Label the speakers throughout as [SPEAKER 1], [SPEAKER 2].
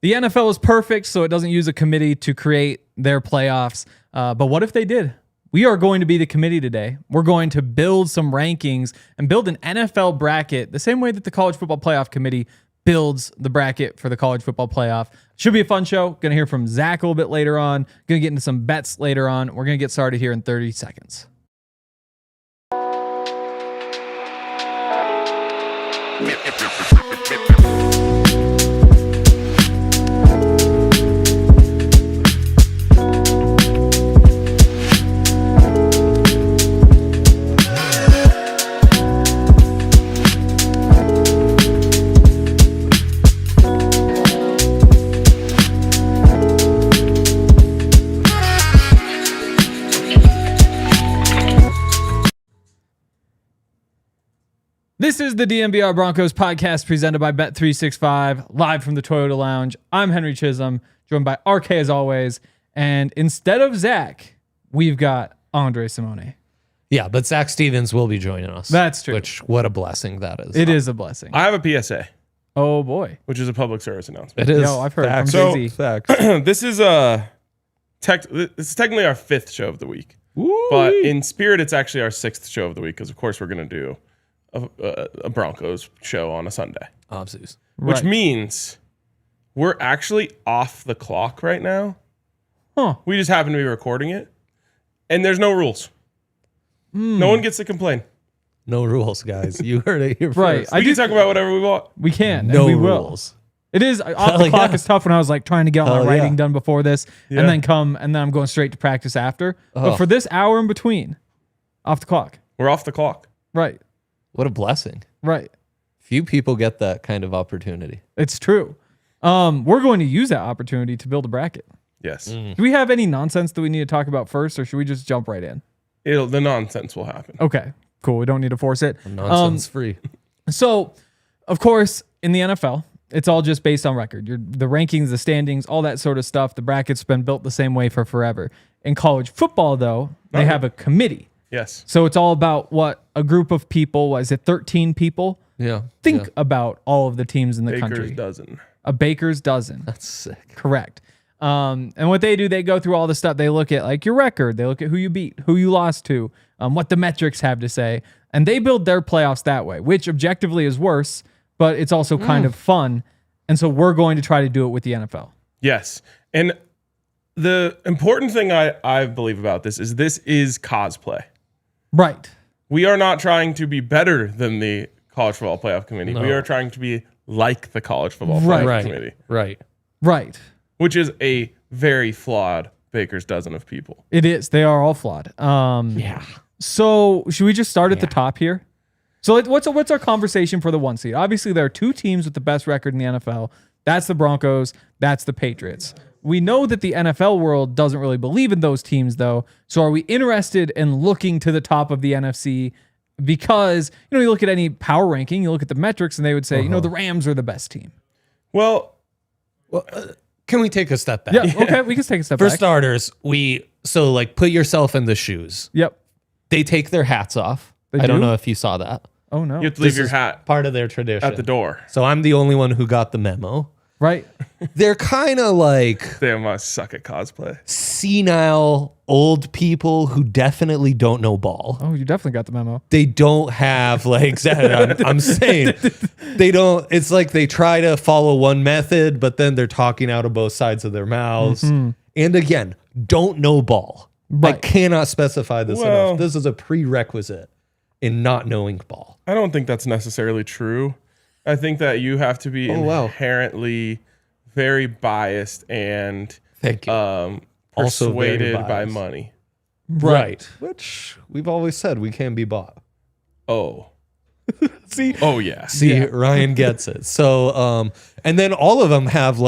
[SPEAKER 1] The NFL is perfect, so it doesn't use a committee to create their playoffs. But what if they did? We are going to be the committee today. We're going to build some rankings and build an NFL bracket the same way that the College Football Playoff Committee builds the bracket for the College Football Playoff. Should be a fun show. Going to hear from Zach a little bit later on. Going to get into some bets later on. We're going to get started here in 30 seconds. This is the DNVR Broncos Podcast presented by Bet365, live from the Toyota Lounge. I'm Henry Chisholm, joined by RK as always. And instead of Zach, we've got Andre Simone.
[SPEAKER 2] Yeah, but Zac Stevens will be joining us.
[SPEAKER 1] That's true.
[SPEAKER 2] Which, what a blessing that is.
[SPEAKER 1] It is a blessing.
[SPEAKER 3] I have a PSA.
[SPEAKER 1] Oh, boy.
[SPEAKER 3] Which is a public service announcement.
[SPEAKER 2] It is.
[SPEAKER 1] Yo, I've heard
[SPEAKER 2] facts.
[SPEAKER 1] from Jay-Z.
[SPEAKER 2] Facts.
[SPEAKER 3] This is technically our fifth show of the week.
[SPEAKER 1] Woo-wee.
[SPEAKER 3] But in spirit, it's actually our sixth show of the week because, of course, we're going to do a Broncos show on a Sunday.
[SPEAKER 2] Obvious.
[SPEAKER 3] Which means we're actually off the clock right now.
[SPEAKER 1] Huh.
[SPEAKER 3] We just happen to be recording it. And there's no rules. No one gets to complain.
[SPEAKER 2] No rules, guys. You heard it here
[SPEAKER 1] Right.
[SPEAKER 2] first.
[SPEAKER 3] We can talk about whatever we want.
[SPEAKER 1] We can.
[SPEAKER 2] No
[SPEAKER 1] and we will.
[SPEAKER 2] rules.
[SPEAKER 1] It is off the clock is tough when I was like trying to get all my
[SPEAKER 2] Hell
[SPEAKER 1] writing
[SPEAKER 2] yeah.
[SPEAKER 1] done before this and then I'm going straight to practice after. But for this hour in between, off the clock.
[SPEAKER 3] We're off the clock.
[SPEAKER 1] Right.
[SPEAKER 2] What a blessing.
[SPEAKER 1] Right.
[SPEAKER 2] Few people get that kind of opportunity.
[SPEAKER 1] It's true. We're going to use that opportunity to build a bracket.
[SPEAKER 3] Yes.
[SPEAKER 1] Do we have any nonsense that we need to talk about first, or should we just jump right in?
[SPEAKER 3] The nonsense will happen.
[SPEAKER 1] Okay, cool. We don't need to force it.
[SPEAKER 2] Nonsense free.
[SPEAKER 1] So, of course, in the NFL, it's all just based on record. The rankings, the standings, all that sort of stuff. The bracket's been built the same way for forever. In college football, though, they have a committee.
[SPEAKER 3] Yes.
[SPEAKER 1] So it's all about what a group of people, what is it, 13 people?
[SPEAKER 2] Yeah.
[SPEAKER 1] Think about all of the teams in the
[SPEAKER 3] Baker's
[SPEAKER 1] country.
[SPEAKER 3] dozen.
[SPEAKER 1] A baker's dozen.
[SPEAKER 2] That's sick.
[SPEAKER 1] Correct. And what they do, they go through all the stuff. They look at like your record. They look at who you beat, who you lost to, what the metrics have to say. And they build their playoffs that way, which objectively is worse, but it's also kind of fun. And so we're going to try to do it with the NFL.
[SPEAKER 3] Yes. And the important thing I believe about this is cosplay.
[SPEAKER 1] Right.
[SPEAKER 3] We are not trying to be better than the College Football Playoff Committee.
[SPEAKER 2] No.
[SPEAKER 3] We are trying to be like the College Football Playoff Committee.
[SPEAKER 2] Right.
[SPEAKER 1] Right.
[SPEAKER 3] Which is a very flawed baker's dozen of people.
[SPEAKER 1] It is. They are all flawed.
[SPEAKER 2] Yeah.
[SPEAKER 1] So should we just start at the top here? So what's our conversation for the 1 seed? Obviously, there are two teams with the best record in the NFL. That's the Broncos. That's the Patriots. We know that the NFL world doesn't really believe in those teams, though. So are we interested in looking to the top of the NFC? Because, you look at any power ranking, you look at the metrics, and they would say, the Rams are the best team.
[SPEAKER 3] Well,
[SPEAKER 2] Can we take a step back?
[SPEAKER 1] Yeah, okay, we can take a step
[SPEAKER 2] For
[SPEAKER 1] back.
[SPEAKER 2] starters, put yourself in the shoes.
[SPEAKER 1] Yep.
[SPEAKER 2] They take their hats off.
[SPEAKER 1] They
[SPEAKER 2] I don't
[SPEAKER 1] do?
[SPEAKER 2] know if you saw that.
[SPEAKER 1] Oh, no.
[SPEAKER 3] you have to leave
[SPEAKER 2] This
[SPEAKER 3] your
[SPEAKER 2] is
[SPEAKER 3] hat
[SPEAKER 2] Part of their tradition.
[SPEAKER 3] at the door.
[SPEAKER 2] So I'm the only one who got the memo.
[SPEAKER 1] Right.
[SPEAKER 2] They're kind of like
[SPEAKER 3] They must suck at cosplay.
[SPEAKER 2] senile old people who definitely don't know ball.
[SPEAKER 1] Oh, you definitely got the memo.
[SPEAKER 2] They don't have legs. I'm saying they don't. It's like they try to follow one method, but then they're talking out of both sides of their mouths. And again, don't know ball.
[SPEAKER 1] Right.
[SPEAKER 2] I cannot specify this
[SPEAKER 3] Well-
[SPEAKER 2] enough. This is a prerequisite in not knowing ball.
[SPEAKER 3] I don't think that's necessarily true. I think that you have to be
[SPEAKER 2] wow.
[SPEAKER 3] inherently very biased and
[SPEAKER 2] Thank you. Also very
[SPEAKER 3] persuaded by
[SPEAKER 2] biased.
[SPEAKER 3] money.
[SPEAKER 2] Right. Which we've always said we can be bought.
[SPEAKER 3] Oh.
[SPEAKER 1] See?
[SPEAKER 3] Oh, yeah.
[SPEAKER 2] See, Ryan gets it. So, and then all of them have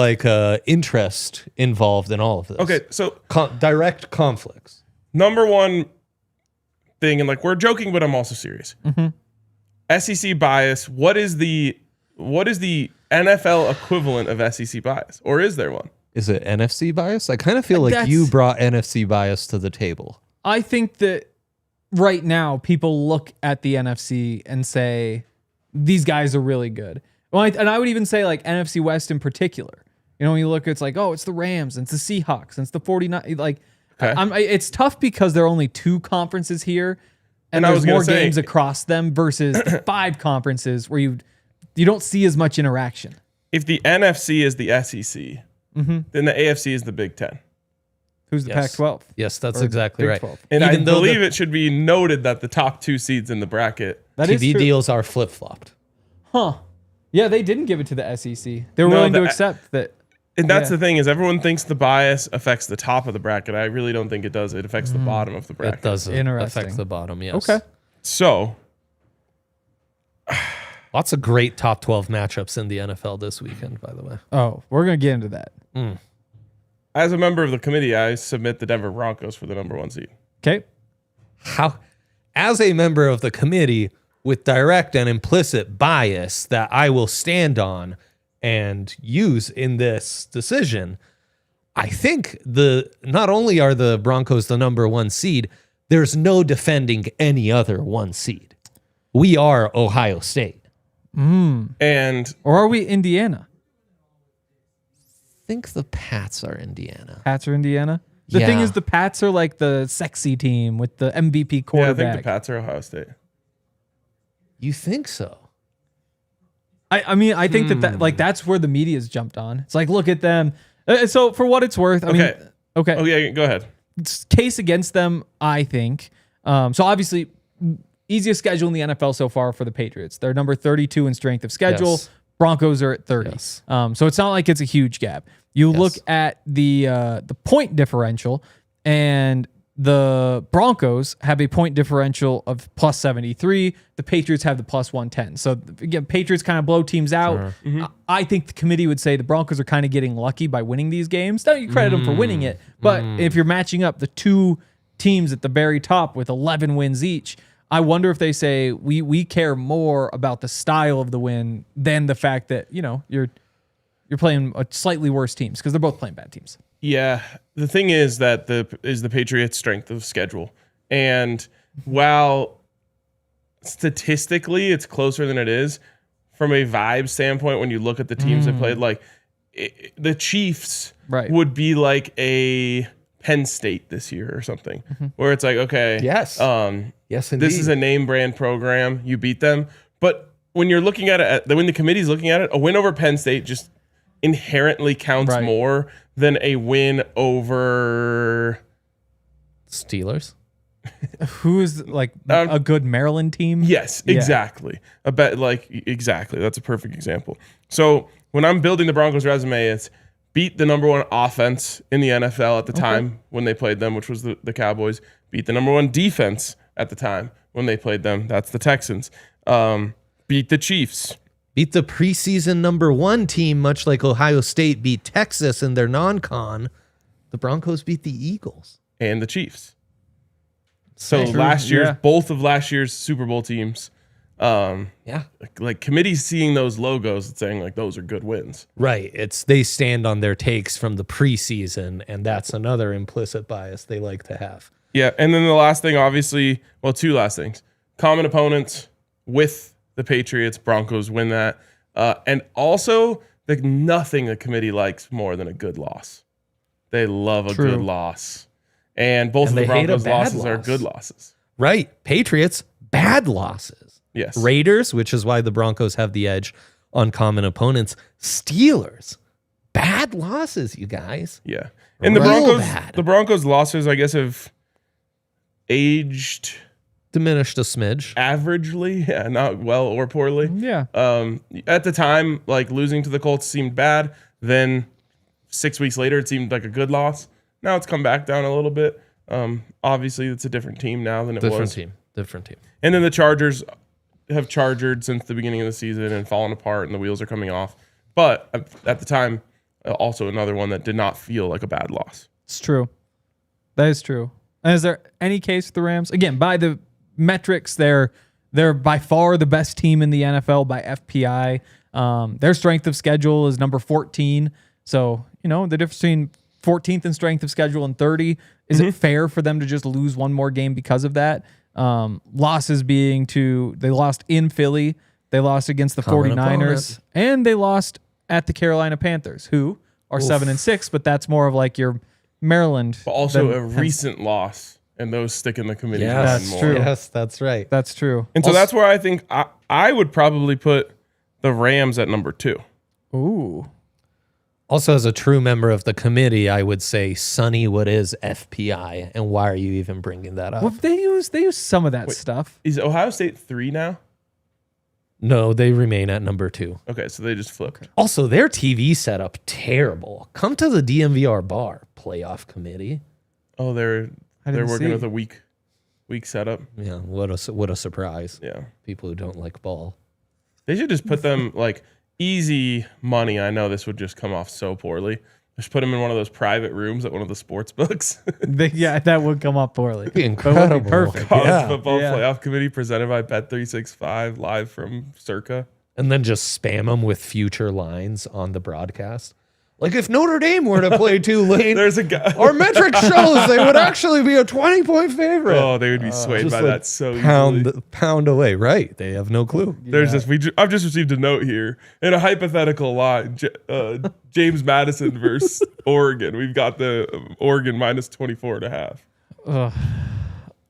[SPEAKER 2] interest involved in all of this.
[SPEAKER 3] Okay, so
[SPEAKER 2] Direct conflicts.
[SPEAKER 3] number one thing, and we're joking, but I'm also serious. SEC bias. What is the NFL equivalent of SEC bias, or is there one?
[SPEAKER 2] Is it NFC bias? I kind of feel like
[SPEAKER 1] That's-
[SPEAKER 2] you brought NFC bias to the table.
[SPEAKER 1] I think that right now people look at the NFC and say, these guys are really good. Well, and I would even say NFC West in particular. You know, when you look, it's like, oh, it's the Rams, and it's the Seahawks, and it's the 49. Like,
[SPEAKER 3] Okay.
[SPEAKER 1] it's tough because there are only 2 conferences here, and
[SPEAKER 3] I was
[SPEAKER 1] there's
[SPEAKER 3] gonna
[SPEAKER 1] more
[SPEAKER 3] say-
[SPEAKER 1] games across them versus 5 conferences where you don't see as much interaction.
[SPEAKER 3] If the NFC is the SEC, then the AFC is the Big Ten.
[SPEAKER 1] Who's the
[SPEAKER 2] Yes.
[SPEAKER 1] Pac-12?
[SPEAKER 2] Yes, that's
[SPEAKER 1] Or
[SPEAKER 2] exactly
[SPEAKER 1] Big
[SPEAKER 2] right.
[SPEAKER 1] 12.
[SPEAKER 3] And
[SPEAKER 2] Even
[SPEAKER 3] I
[SPEAKER 2] though
[SPEAKER 3] believe it should be noted that the top 2 seeds in the bracket.
[SPEAKER 1] That is
[SPEAKER 2] TV
[SPEAKER 1] true.
[SPEAKER 2] deals are flip-flopped.
[SPEAKER 1] Huh. Yeah, they didn't give it to the SEC. They were
[SPEAKER 3] No,
[SPEAKER 1] willing to
[SPEAKER 3] the-
[SPEAKER 1] accept that.
[SPEAKER 3] And that's
[SPEAKER 1] Yeah.
[SPEAKER 3] the thing is everyone thinks the bias affects the top of the bracket. I really don't think it does. It affects the bottom of the bracket.
[SPEAKER 2] It does
[SPEAKER 1] Interesting.
[SPEAKER 2] affect the bottom, yes.
[SPEAKER 1] Okay.
[SPEAKER 3] So
[SPEAKER 2] Lots of great top 12 matchups in the NFL this weekend, by the way.
[SPEAKER 1] Oh, we're going to get into that.
[SPEAKER 3] as a member of the committee, I submit the Denver Broncos for the number 1 seed.
[SPEAKER 1] Okay.
[SPEAKER 2] How, as a member of the committee with direct and implicit bias that I will stand on and use in this decision, I think not only are the Broncos the number 1 seed, there's no defending any other 1 seed. We are Ohio State.
[SPEAKER 3] And
[SPEAKER 1] Or are we Indiana?
[SPEAKER 2] I think the Pats are Indiana.
[SPEAKER 1] Pats are Indiana? The thing
[SPEAKER 2] Yeah.
[SPEAKER 1] is, the Pats are like the sexy team with the MVP
[SPEAKER 3] yeah, I
[SPEAKER 1] quarterback.
[SPEAKER 3] think the Pats are Ohio State.
[SPEAKER 2] You think so?
[SPEAKER 1] I mean, I think that like that's where the media's jumped on. It's like, look at them. So for what it's worth, I mean, okay.
[SPEAKER 3] Oh yeah, go ahead.
[SPEAKER 1] Case against them, I think. So obviously, easiest schedule in the NFL so far for the Patriots. They're number 32 in strength of schedule.
[SPEAKER 2] Yes.
[SPEAKER 1] Broncos are at 30.
[SPEAKER 2] Yes.
[SPEAKER 1] So it's not like it's a huge gap. You look at the point differential, and the Broncos have a point differential of plus 73. The Patriots have the plus 110. So again, Patriots kind of blow teams out. I think the committee would say the Broncos are kind of getting lucky by winning these games. Don't you credit them for winning it, but if you're matching up the 2 teams at the very top with 11 wins each, I wonder if they say we care more about the style of the win than the fact that, you know, you're playing a slightly worse teams, because they're both playing bad teams.
[SPEAKER 3] Yeah, the thing is that the Patriots' strength of schedule, and while statistically it's closer than it is, from a vibe standpoint, when you look at the teams that played, like the Chiefs
[SPEAKER 1] Right.
[SPEAKER 3] would be like a Penn State this year or something, where it's like, okay,
[SPEAKER 2] Yes. Yes, indeed.
[SPEAKER 3] this is a name brand program, you beat them, but when you're looking at it, when the committee's looking at it, a win over Penn State just inherently counts
[SPEAKER 1] Right.
[SPEAKER 3] more than a win over
[SPEAKER 2] Steelers.
[SPEAKER 1] Who is like a good Maryland team?
[SPEAKER 3] Yes,
[SPEAKER 1] Yeah.
[SPEAKER 3] exactly. I bet, like, exactly. That's a perfect example. So when I'm building the Broncos resume, it's beat the number 1 offense in the NFL at the time when they played them, which was the Cowboys. Beat the number 1 defense at the time when they played them. That's the Texans. Beat the Chiefs.
[SPEAKER 2] Beat the preseason number 1 team, much like Ohio State beat Texas in their non-con. The Broncos beat the Eagles.
[SPEAKER 3] And the Chiefs. So
[SPEAKER 1] True,
[SPEAKER 3] last year's,
[SPEAKER 1] yeah.
[SPEAKER 3] both of last year's Super Bowl teams,
[SPEAKER 2] Yeah.
[SPEAKER 3] like committees seeing those logos and saying like those are good wins.
[SPEAKER 2] Right. They stand on their takes from the preseason, and that's another implicit bias they like to have.
[SPEAKER 3] Yeah, and then the last thing, obviously, well, 2 last things. Common opponents with the Patriots, Broncos win that. And also, like, nothing the committee likes more than a good loss. They love a
[SPEAKER 1] True.
[SPEAKER 3] good loss. And both
[SPEAKER 2] And
[SPEAKER 3] of the
[SPEAKER 2] they hate a
[SPEAKER 3] Broncos
[SPEAKER 2] bad
[SPEAKER 3] losses are
[SPEAKER 2] loss.
[SPEAKER 3] good losses.
[SPEAKER 2] Right. Patriots, bad losses.
[SPEAKER 3] Yes.
[SPEAKER 2] Raiders, which is why the Broncos have the edge on common opponents. Steelers, bad losses, you guys.
[SPEAKER 3] Yeah. And the
[SPEAKER 2] Real bad.
[SPEAKER 3] Broncos losses, I guess, have aged
[SPEAKER 2] Diminished a smidge.
[SPEAKER 3] averagely, yeah, not well or poorly.
[SPEAKER 1] Yeah.
[SPEAKER 3] At the time, like, losing to the Colts seemed bad. Then 6 weeks later, it seemed like a good loss. Now it's come back down a little bit. Obviously, it's a different team now than it was.
[SPEAKER 2] Different team.
[SPEAKER 3] And then the Chargers have chargered since the beginning of the season and fallen apart, and the wheels are coming off. But at the time, also another one that did not feel like a bad loss.
[SPEAKER 1] It's true. That is true. And is there any case with the Rams? Again, by the metrics, they're by far the best team in the NFL by FPI. Their strength of schedule is number 14. So, you know, the difference between 14th in strength of schedule and 30, is it fair for them to just lose one more game because of that? Losses being they lost in Philly, they lost against the
[SPEAKER 2] Common
[SPEAKER 1] 49ers,
[SPEAKER 2] opponent.
[SPEAKER 1] and they lost at the Carolina Panthers, who are 7-6, but that's more of like your Maryland.
[SPEAKER 3] But also
[SPEAKER 1] than
[SPEAKER 3] a recent loss, and those stick in the committee.
[SPEAKER 2] Yeah,
[SPEAKER 3] mind
[SPEAKER 1] that's
[SPEAKER 3] more.
[SPEAKER 1] true.
[SPEAKER 2] Yes, that's right.
[SPEAKER 1] That's true.
[SPEAKER 3] And so that's where I think I would probably put the Rams at number 2.
[SPEAKER 1] Ooh.
[SPEAKER 2] Also, as a true member of the committee, I would say, Sonny, what is FPI, and why are you even bringing that up?
[SPEAKER 1] Well, they use some of that stuff.
[SPEAKER 3] Is Ohio State 3 now?
[SPEAKER 2] No, they remain at number 2.
[SPEAKER 3] Okay, so they just flipped.
[SPEAKER 2] Also, their TV setup terrible. Come to the DNVR Bar playoff committee.
[SPEAKER 3] Oh, they're
[SPEAKER 1] didn't
[SPEAKER 3] working
[SPEAKER 1] see.
[SPEAKER 3] with a weak setup.
[SPEAKER 2] Yeah, what a surprise.
[SPEAKER 3] Yeah,
[SPEAKER 2] People who don't like ball.
[SPEAKER 3] they should just put them like easy money. I know this would just come off so poorly. Just put them in one of those private rooms at one of the sports books.
[SPEAKER 1] Yeah, that would come up poorly.
[SPEAKER 2] Be
[SPEAKER 1] But it would be
[SPEAKER 2] incredible.
[SPEAKER 1] perfect.
[SPEAKER 3] College
[SPEAKER 2] Yeah.
[SPEAKER 3] football
[SPEAKER 1] Yeah.
[SPEAKER 3] playoff committee presented by Bet365 live from Circa.
[SPEAKER 2] And then just spam them with future lines on the broadcast. Like if Notre Dame were to play Tulane,
[SPEAKER 3] There's a guy.
[SPEAKER 2] our metric shows they would actually be a 20-point favorite.
[SPEAKER 3] Oh, they would be swayed
[SPEAKER 2] Just
[SPEAKER 3] by
[SPEAKER 2] like
[SPEAKER 3] that so easily.
[SPEAKER 2] pound away. Right. They have no clue.
[SPEAKER 3] There's this. I've just received a note here in a hypothetical line. James Madison versus Oregon. We've got the Oregon minus 24.5.
[SPEAKER 1] Ugh.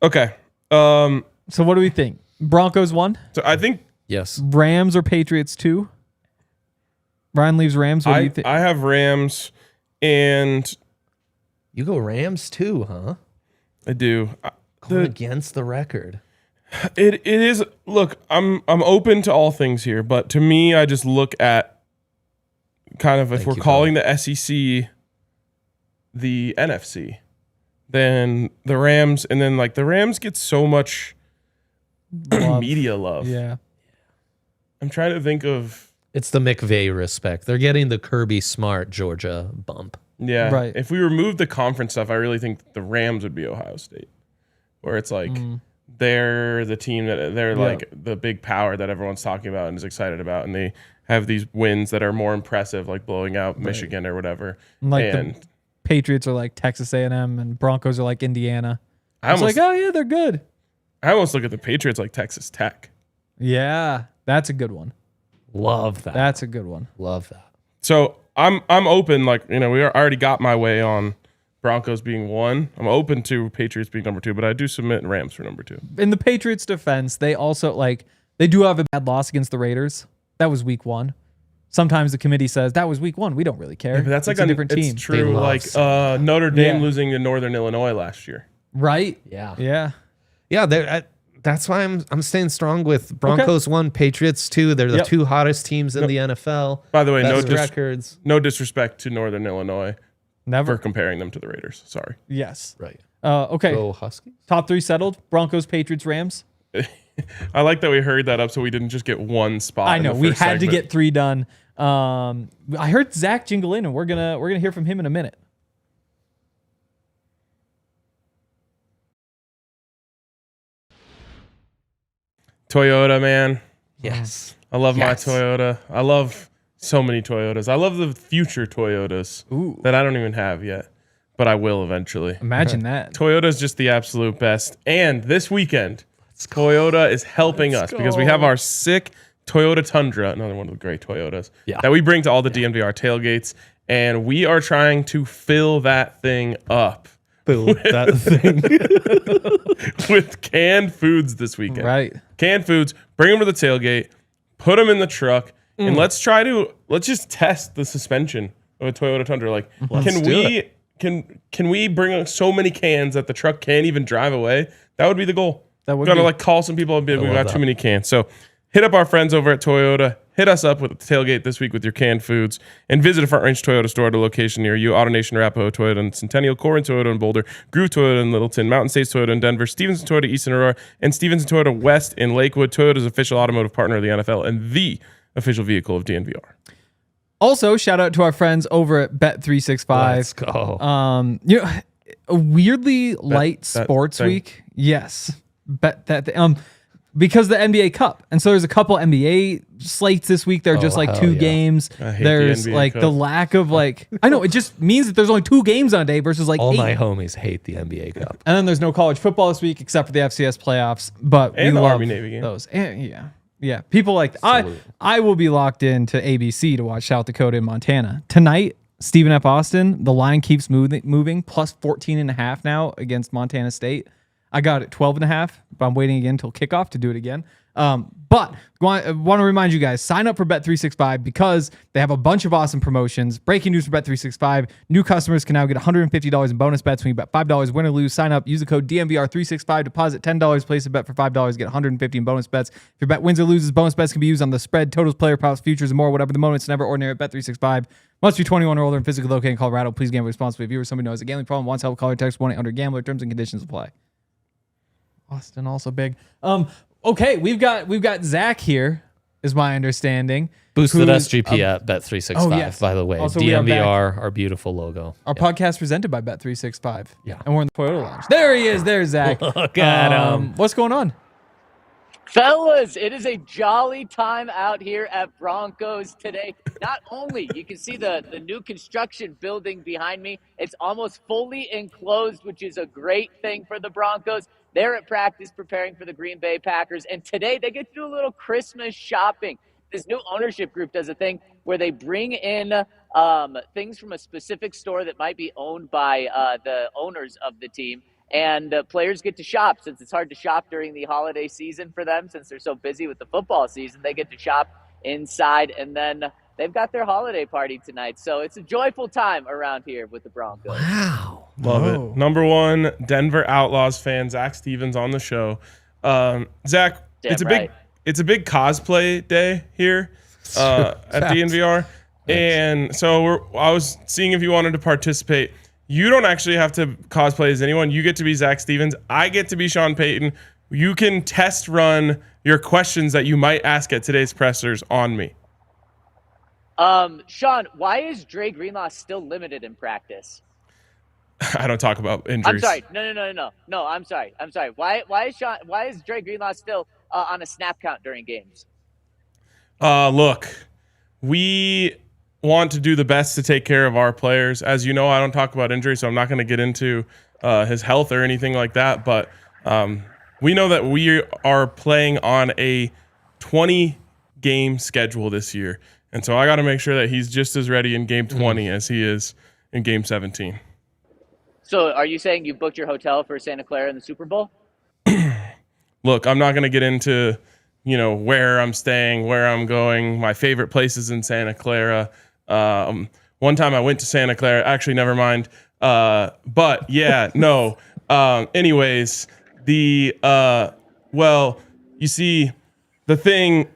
[SPEAKER 3] Okay.
[SPEAKER 1] So what do we think? Broncos 1,
[SPEAKER 3] So I think
[SPEAKER 2] Yes.
[SPEAKER 1] Rams or Patriots 2? Ryan leaves Rams. What do you think?
[SPEAKER 3] I have Rams, and
[SPEAKER 2] You go Rams too, huh?
[SPEAKER 3] I do.
[SPEAKER 2] Going against the record.
[SPEAKER 3] It is. Look, I'm open to all things here, but to me, I just look at kind of if
[SPEAKER 2] Thank
[SPEAKER 3] we're
[SPEAKER 2] you,
[SPEAKER 3] calling the SEC the NFC, then the Rams, and then like the Rams get so much
[SPEAKER 1] Love.
[SPEAKER 3] media love.
[SPEAKER 1] Yeah.
[SPEAKER 3] I'm trying to think of.
[SPEAKER 2] It's the McVay respect. They're getting the Kirby Smart Georgia bump.
[SPEAKER 3] Yeah.
[SPEAKER 1] Right.
[SPEAKER 3] If we remove the conference stuff, I really think the Rams would be Ohio State, where it's like they're the team that they're like the big power that everyone's talking about and is excited about, and they have these wins that are more impressive, like blowing out Michigan or whatever.
[SPEAKER 1] Like
[SPEAKER 3] and
[SPEAKER 1] the Patriots are like Texas A&M and Broncos are like Indiana.
[SPEAKER 3] I
[SPEAKER 1] It's
[SPEAKER 3] almost,
[SPEAKER 1] like, oh yeah, they're good.
[SPEAKER 3] I almost look at the Patriots like Texas Tech.
[SPEAKER 1] Yeah, that's a good one.
[SPEAKER 2] Love that.
[SPEAKER 1] That's a good one.
[SPEAKER 2] Love that.
[SPEAKER 3] So I'm open. Like we already got my way on Broncos being 1. I'm open to Patriots being number 2, but I do submit Rams for number 2.
[SPEAKER 1] In the Patriots' defense, they also they do have a bad loss against the Raiders. That was week 1. Sometimes the committee says that was week 1. We don't really care.
[SPEAKER 3] Yeah, but that's
[SPEAKER 1] It's
[SPEAKER 3] like
[SPEAKER 1] a different team,
[SPEAKER 3] It's true.
[SPEAKER 2] love
[SPEAKER 3] Like Notre Dame
[SPEAKER 1] Yeah.
[SPEAKER 3] losing to Northern Illinois last year.
[SPEAKER 1] right?
[SPEAKER 2] Yeah.
[SPEAKER 1] Yeah.
[SPEAKER 2] Yeah, that's why I'm staying strong with Broncos 1, Patriots 2. They're the
[SPEAKER 1] Yep.
[SPEAKER 2] 2 hottest teams in the NFL.
[SPEAKER 3] By the way,
[SPEAKER 2] Best records.
[SPEAKER 3] no disrespect to Northern Illinois
[SPEAKER 1] Never.
[SPEAKER 3] for comparing them to the Raiders. Sorry.
[SPEAKER 1] Yes.
[SPEAKER 2] Right.
[SPEAKER 1] Okay.
[SPEAKER 2] Go Huskies.
[SPEAKER 1] Top 3 settled. Broncos, Patriots, Rams.
[SPEAKER 3] I like that we hurried that up so we didn't just get one spot.
[SPEAKER 1] I
[SPEAKER 3] in
[SPEAKER 1] know
[SPEAKER 3] the
[SPEAKER 1] we
[SPEAKER 3] first
[SPEAKER 1] had to
[SPEAKER 3] segment.
[SPEAKER 1] get 3 done. I heard Zach jingle in, and we're gonna hear from him in a minute.
[SPEAKER 3] Toyota, man.
[SPEAKER 2] Yes.
[SPEAKER 3] I love
[SPEAKER 2] Yes.
[SPEAKER 3] my Toyota. I love so many Toyotas. I love the future Toyotas
[SPEAKER 1] Ooh.
[SPEAKER 3] that I don't even have yet, but I will eventually.
[SPEAKER 1] Imagine that.
[SPEAKER 3] Toyota's just the absolute best. And this weekend, Toyota is helping us because we have our sick Toyota Tundra, another one of the great Toyotas, that we bring to all the DNVR tailgates. And we are trying to fill that thing up
[SPEAKER 2] Build that thing.
[SPEAKER 3] with canned foods this weekend.
[SPEAKER 1] Right.
[SPEAKER 3] Canned foods, bring them to the tailgate, put them in the truck, and let's just test the suspension of a Toyota Tundra. Like, can we bring so many cans that the truck can't even drive away? That would be the goal.
[SPEAKER 1] That would
[SPEAKER 3] Gotta
[SPEAKER 1] be.
[SPEAKER 3] like call some people and be like, we
[SPEAKER 2] love
[SPEAKER 3] got
[SPEAKER 2] that.
[SPEAKER 3] too many cans. So hit up our friends over at Toyota. Hit us up with the tailgate this week with your canned foods, and visit a Front Range Toyota store at a location near you. AutoNation, Arapahoe Toyota in Centennial, Corin Toyota in Boulder, Groove Toyota in Littleton, Mountain States Toyota in Denver, Stevenson Toyota East in Aurora, and Stevenson Toyota West in Lakewood. Toyota's official automotive partner of the NFL and the official vehicle of DNVR.
[SPEAKER 1] Also, shout out to our friends over at Bet365.
[SPEAKER 2] Let's go.
[SPEAKER 1] A weirdly light sports
[SPEAKER 3] thing.
[SPEAKER 1] week. Yes. Bet that because the NBA Cup. And so there's a couple NBA slates this week. They're just like
[SPEAKER 2] hell
[SPEAKER 1] 2
[SPEAKER 2] yeah.
[SPEAKER 1] games.
[SPEAKER 3] I hate
[SPEAKER 1] There's
[SPEAKER 3] the NBA
[SPEAKER 1] like
[SPEAKER 3] Cup.
[SPEAKER 1] the lack of I know it just means that there's only 2 games on a day versus like
[SPEAKER 2] All
[SPEAKER 1] 8.
[SPEAKER 2] my homies hate the NBA Cup.
[SPEAKER 1] And then there's no college football this week except for the FCS playoffs. But
[SPEAKER 3] And
[SPEAKER 1] we
[SPEAKER 3] the
[SPEAKER 1] love
[SPEAKER 3] Army-Navy game.
[SPEAKER 1] those. And, people like I will be locked into ABC to watch South Dakota and Montana tonight. Stephen F. Austin, the line keeps moving, plus 14.5 now against Montana State. I got it 12.5, but I'm waiting again until kickoff to do it again. But want to remind you guys, sign up for Bet365 because they have a bunch of awesome promotions. Breaking news for Bet365. New customers can now get $150 in bonus bets when you bet $5, win or lose. Sign up, use the code DNVR365, deposit $10, place a bet for $5, get $150 in bonus bets. If your bet wins or loses, bonus bets can be used on the spread, totals, player props, futures, and more. Whatever the moment, it's never ordinary at Bet365. Must be 21 or older and physically located in Colorado. Please gamble responsibly. If you or somebody knows a gambling problem, wants help, call or text 1-800-GAMBLER. Terms and conditions apply. Austin also big. Okay, we've got Zach here, is my understanding.
[SPEAKER 2] Boosted SGP at Bet365, by the way.
[SPEAKER 1] Also,
[SPEAKER 2] DNVR, our beautiful logo.
[SPEAKER 1] Our podcast presented by Bet365.
[SPEAKER 2] Yeah.
[SPEAKER 1] And we're in the Toyota Lounge. There he is. There's Zach.
[SPEAKER 2] Look at him.
[SPEAKER 1] What's going on?
[SPEAKER 4] Fellas, it is a jolly time out here at Broncos today. Not only you can see the new construction building behind me, it's almost fully enclosed, which is a great thing for the Broncos. They're at practice preparing for the Green Bay Packers, and today they get to do a little Christmas shopping. This new ownership group does a thing where they bring in things from a specific store that might be owned by the owners of the team, and players get to shop. Since it's hard to shop during the holiday season for them, since they're so busy with the football season, they get to shop inside, and then they've got their holiday party tonight. So it's a joyful time around here with the Broncos.
[SPEAKER 2] Wow.
[SPEAKER 3] Love it. Number one, Denver Outlaws fan, Zac Stevens on the show. Zach, it's a big cosplay day here at DNVR. And so I was seeing if you wanted to participate. You don't actually have to cosplay as anyone. You get to be Zac Stevens. I get to be Sean Payton. You can test run your questions that you might ask at today's pressers on me.
[SPEAKER 4] Sean, why is Dre Greenlaw still limited in practice?
[SPEAKER 3] I don't talk about injuries.
[SPEAKER 4] I'm sorry. No, I'm sorry. Why is Dre Greenlaw still on a snap count during games?
[SPEAKER 3] Look, we want to do the best to take care of our players. As you know, I don't talk about injuries, so I'm not going to get into his health or anything like that. But we know that we are playing on a 20-game schedule this year. And so I got to make sure that he's just as ready in game 20 as he is in game 17.
[SPEAKER 4] So are you saying you booked your hotel for Santa Clara in the Super Bowl?
[SPEAKER 3] Look, I'm not going to get into, where I'm staying, where I'm going, my favorite places in Santa Clara. One time I went to Santa Clara. Actually, never mind. But yeah, no. Anyways, you see, the thing.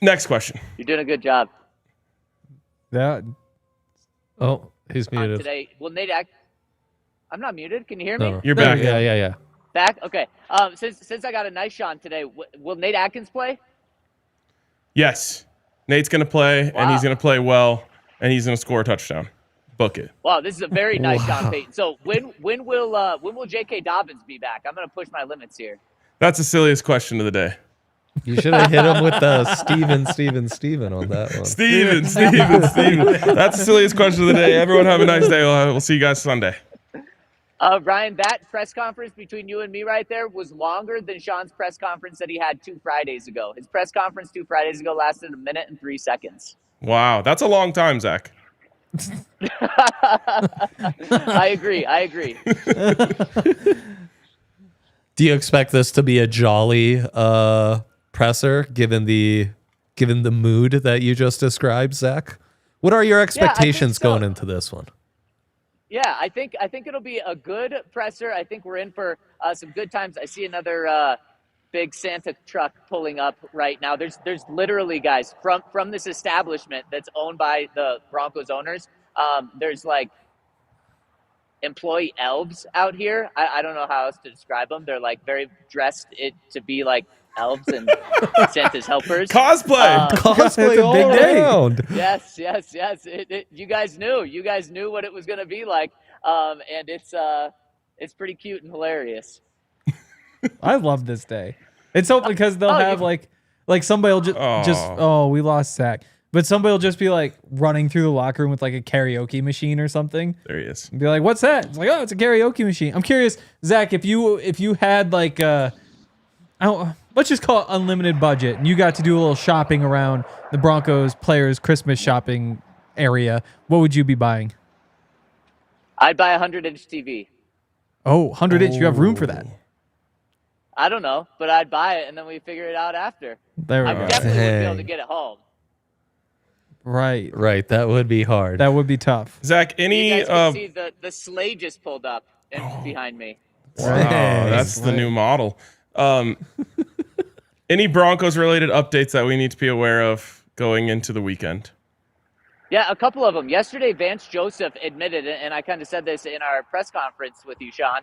[SPEAKER 3] Next question.
[SPEAKER 4] You're doing a good job.
[SPEAKER 1] Yeah.
[SPEAKER 2] Oh, he's muted.
[SPEAKER 4] Today, will Nate I'm not muted. Can you hear me?
[SPEAKER 2] No.
[SPEAKER 3] You're back.
[SPEAKER 2] Yeah.
[SPEAKER 4] Back? Okay. Since I got a nice Sean today, will Nate Atkins play? Well,
[SPEAKER 3] Nate's going to play, and he's going to play well, and he's going to score a touchdown. Book it.
[SPEAKER 4] Wow, this is a very nice Sean Payton. So when will J.K. Dobbins be back? I'm going to push my limits here.
[SPEAKER 3] That's the silliest question of the day.
[SPEAKER 2] You should have hit him with the Steven on that one.
[SPEAKER 3] Steven. That's the silliest question of the day. Everyone have a nice day. We'll see you guys Sunday.
[SPEAKER 4] Ryan, that press conference between you and me right there was longer than Sean's press conference that he had 2 Fridays ago. His press conference 2 Fridays ago lasted 1 minute and 3 seconds.
[SPEAKER 3] Wow, that's a long time, Zach.
[SPEAKER 4] I agree.
[SPEAKER 2] Do you expect this to be a jolly presser, given the mood that you just described, Zach? What are your expectations going into this one?
[SPEAKER 4] Yeah, I think it'll be a good presser. I think we're in for some good times. I see another big Santa truck pulling up right now. There's literally guys from this establishment that's owned by the Broncos owners. There's like employee elves out here. I don't know how else to describe them. They're like very dressed to be like elves and Santa's helpers.
[SPEAKER 3] Cosplay
[SPEAKER 2] all
[SPEAKER 1] big day.
[SPEAKER 2] around.
[SPEAKER 4] Yes. You guys knew what it was going to be like. And it's pretty cute and hilarious.
[SPEAKER 1] I love this day. It's so because they'll have like somebody will just we lost Zach. But somebody will just be like running through the locker room with like a karaoke machine or something.
[SPEAKER 3] There he is.
[SPEAKER 1] And be like, "What's that?" It's like, "Oh, it's a karaoke machine." I'm curious, Zach, if you had like let's just call it unlimited budget, and you got to do a little shopping around the Broncos players' Christmas shopping area, what would you be buying?
[SPEAKER 4] I'd buy a 100-inch TV.
[SPEAKER 1] Oh, 100-inch. You have room for that.
[SPEAKER 4] I don't know, but I'd buy it, and then we figure it out after.
[SPEAKER 1] There we
[SPEAKER 4] I
[SPEAKER 1] go.
[SPEAKER 4] definitely wouldn't be able to get it home.
[SPEAKER 1] Right.
[SPEAKER 2] Right. That would be hard.
[SPEAKER 1] That would be tough.
[SPEAKER 3] Zach,
[SPEAKER 4] You
[SPEAKER 3] any
[SPEAKER 4] guys can see the sleigh just pulled up behind me.
[SPEAKER 3] wow, that's the new model. Any Broncos related updates that we need to be aware of going into the weekend?
[SPEAKER 4] Yeah, a couple of them. Yesterday, Vance Joseph admitted, and I kind of said this in our press conference with you, Sean,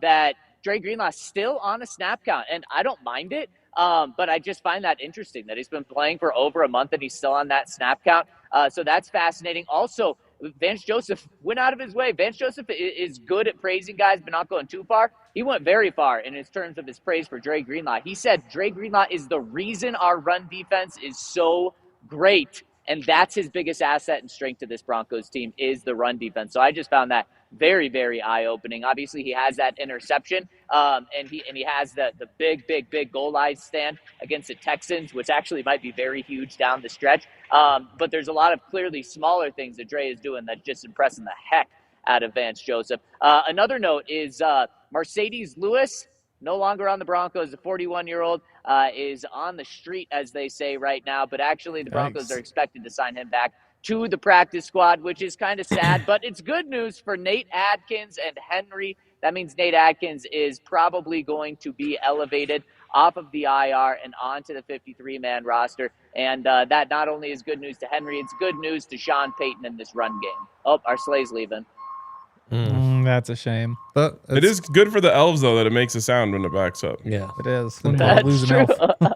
[SPEAKER 4] that Dre Greenlaw's still on a snap count, and I don't mind it, but I just find that interesting that he's been playing for over a month and he's still on that snap count. So that's fascinating. Also, Vance Joseph went out of his way. Vance Joseph is good at praising guys, but not going too far. He went very far in his terms of his praise for Dre Greenlaw. He said Dre Greenlaw is the reason our run defense is so great. And that's his biggest asset and strength to this Broncos team is the run defense. So I just found that very, very eye-opening. Obviously, he has that interception, and he has the big goal line stand against the Texans, which actually might be very huge down the stretch. But there's a lot of clearly smaller things that Dre is doing that just impressing the heck out of Vance Joseph. Another note is Mercedes Lewis, no longer on the Broncos. The 41-year-old is on the street, as they say right now. But actually, the Broncos are expected to sign him back to the practice squad, which is kind of sad. But it's good news for Nate Adkins and Henry. That means Nate Adkins is probably going to be elevated off of the IR and onto the 53-man roster. And that not only is good news to Henry, it's good news to Sean Payton in this run game. Oh, our sleigh's leaving.
[SPEAKER 1] That's a shame.
[SPEAKER 2] But
[SPEAKER 3] It is good for the elves, though, that it makes a sound when it backs up.
[SPEAKER 2] Yeah.
[SPEAKER 1] It is.
[SPEAKER 4] That's
[SPEAKER 1] Lose an
[SPEAKER 4] true.
[SPEAKER 1] elf.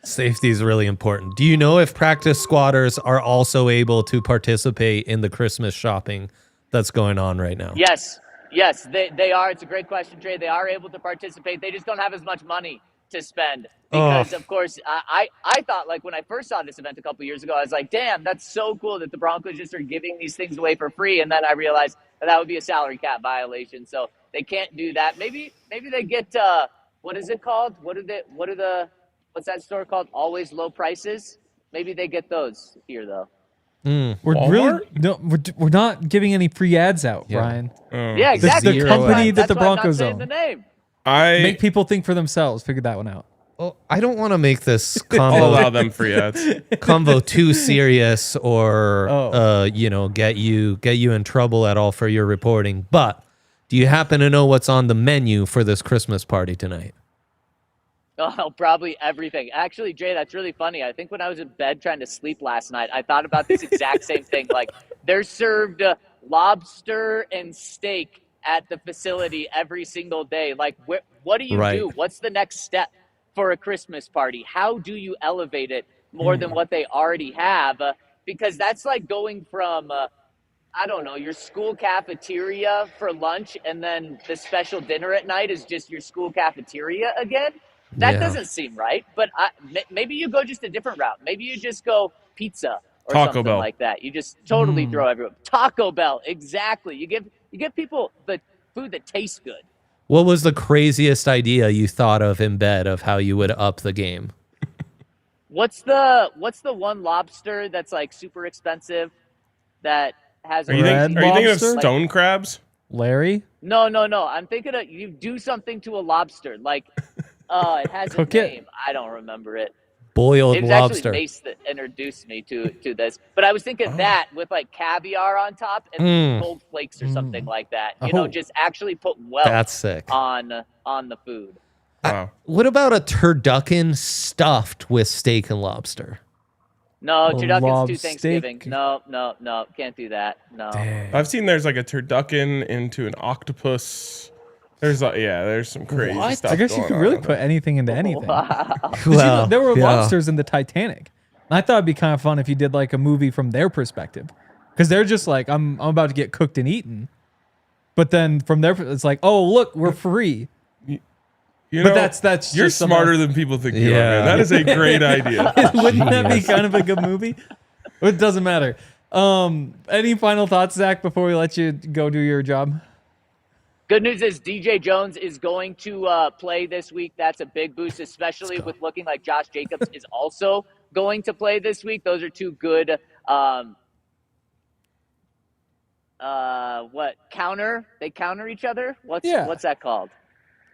[SPEAKER 2] Safety is really important. Do you know if practice squatters are also able to participate in the Christmas shopping that's going on right now?
[SPEAKER 4] Yes, they are. It's a great question, Trey. They are able to participate. They just don't have as much money to spend because, of course, I thought, like, when I first saw this event a couple years ago, I was like, damn, that's so cool that the Broncos just are giving these things away for free. And then I realized that would be a salary cap violation. So they can't do that. Maybe they get, what is it called? What's that store called? Always Low Prices. Maybe they get those here, though.
[SPEAKER 1] We're not giving any free ads out, Brian.
[SPEAKER 4] Yeah, exactly.
[SPEAKER 1] the company that the
[SPEAKER 4] That's why I'm not
[SPEAKER 1] Broncos
[SPEAKER 4] saying
[SPEAKER 1] own.
[SPEAKER 4] the name.
[SPEAKER 1] Make people think for themselves. Figure that one out.
[SPEAKER 2] Well, I don't want to make this
[SPEAKER 3] I'll allow
[SPEAKER 2] combo
[SPEAKER 3] them free ads.
[SPEAKER 2] too serious or get you in trouble at all for your reporting. But do you happen to know what's on the menu for this Christmas party tonight?
[SPEAKER 4] Oh, probably everything. Actually, Jay, that's really funny. I think when I was in bed trying to sleep last night, I thought about this exact same thing. Like, they're served lobster and steak at the facility every single day. Like, what do you do? What's the next step for a Christmas party? How do you elevate it more than what they already have? Because that's like going from, I don't know, your school cafeteria for lunch and then the special dinner at night is just your school cafeteria again. That doesn't seem right, but maybe you go just a different route. Maybe you just go pizza or
[SPEAKER 3] Taco
[SPEAKER 4] something
[SPEAKER 3] Bell.
[SPEAKER 4] like that. You just totally throw everyone. Taco Bell, exactly. You give people the food that tastes good.
[SPEAKER 2] What was the craziest idea you thought of in bed of how you would up the game?
[SPEAKER 4] What's the one lobster that's like super expensive that has
[SPEAKER 3] Are you thinking of
[SPEAKER 1] lobster?
[SPEAKER 3] stone crabs?
[SPEAKER 1] Larry?
[SPEAKER 4] No. I'm thinking of you do something to a lobster. Like it has
[SPEAKER 1] Cook
[SPEAKER 4] a
[SPEAKER 1] it?
[SPEAKER 4] name. I don't remember it.
[SPEAKER 2] Boiled
[SPEAKER 4] It was
[SPEAKER 2] lobster.
[SPEAKER 4] actually Mace that introduced me to this. But I was thinking that with like caviar on top and gold flakes or something like that. You know, just actually put
[SPEAKER 2] That's sick.
[SPEAKER 4] on the food.
[SPEAKER 3] Wow.
[SPEAKER 2] What about a turducken stuffed with steak and lobster?
[SPEAKER 4] No,
[SPEAKER 1] A
[SPEAKER 4] turducken's
[SPEAKER 1] lob
[SPEAKER 4] too
[SPEAKER 1] steak?
[SPEAKER 4] Thanksgiving. No, can't do that. No.
[SPEAKER 3] I've seen there's like a turducken into an octopus. There's some crazy stuff.
[SPEAKER 1] I guess you
[SPEAKER 3] going
[SPEAKER 1] could really
[SPEAKER 3] on.
[SPEAKER 1] put anything into anything.
[SPEAKER 4] Wow.
[SPEAKER 1] 'Cause there were lobsters in the Titanic. And I thought it'd be kind of fun if you did like a movie from their perspective. Because they're just like, I'm about to get cooked and eaten. But then from their, it's like, oh, look, we're free.
[SPEAKER 3] You
[SPEAKER 1] But
[SPEAKER 3] know,
[SPEAKER 1] that's
[SPEAKER 3] you're
[SPEAKER 1] just
[SPEAKER 3] smarter than people think you are,
[SPEAKER 2] Yeah.
[SPEAKER 3] man. That is a great idea.
[SPEAKER 1] Wouldn't that be kind of a good movie? It doesn't matter. Any final thoughts, Zach, before we let you go do your job?
[SPEAKER 4] Good news is DJ Jones is going to play this week. That's a big boost, especially with looking like Josh Jacobs is also going to play this week. Those are two good counter? They counter each other? What's that called?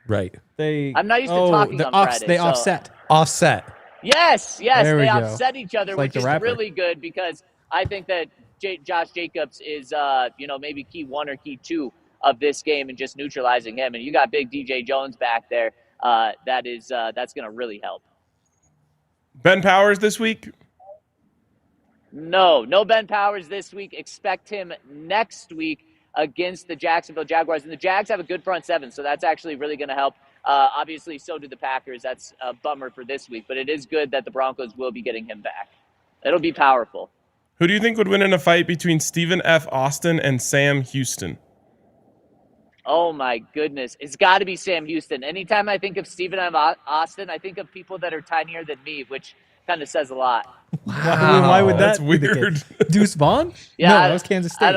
[SPEAKER 2] Right.
[SPEAKER 4] I'm not used to talking on Friday.
[SPEAKER 1] They
[SPEAKER 4] so.
[SPEAKER 1] offset.
[SPEAKER 2] Offset.
[SPEAKER 4] Yes,
[SPEAKER 1] There we
[SPEAKER 4] they
[SPEAKER 1] go.
[SPEAKER 4] offset each other,
[SPEAKER 1] Like
[SPEAKER 4] which
[SPEAKER 1] the
[SPEAKER 4] is
[SPEAKER 1] rapper.
[SPEAKER 4] really good because I think that Josh Jacobs is, maybe key 1 or key 2 of this game and just neutralizing him. And you got big DJ Jones back there. That's going to really help.
[SPEAKER 3] Ben Powers this week?
[SPEAKER 4] No Ben Powers this week. Expect him next week against the Jacksonville Jaguars. And the Jags have a good front seven, so that's actually really going to help. Obviously, so do the Packers. That's a bummer for this week, but it is good that the Broncos will be getting him back. It'll be powerful.
[SPEAKER 3] Who do you think would win in a fight between Stephen F. Austin and Sam Houston?
[SPEAKER 4] Oh, my goodness. It's got to be Sam Houston. Anytime I think of Stephen F. Austin, I think of people that are tinier than me, which kind of says a lot.
[SPEAKER 1] Why would that
[SPEAKER 3] That's
[SPEAKER 1] be the
[SPEAKER 3] weird.
[SPEAKER 1] case? Deuce Vaughn?
[SPEAKER 4] Yeah,
[SPEAKER 1] No, that was Kansas State.
[SPEAKER 4] I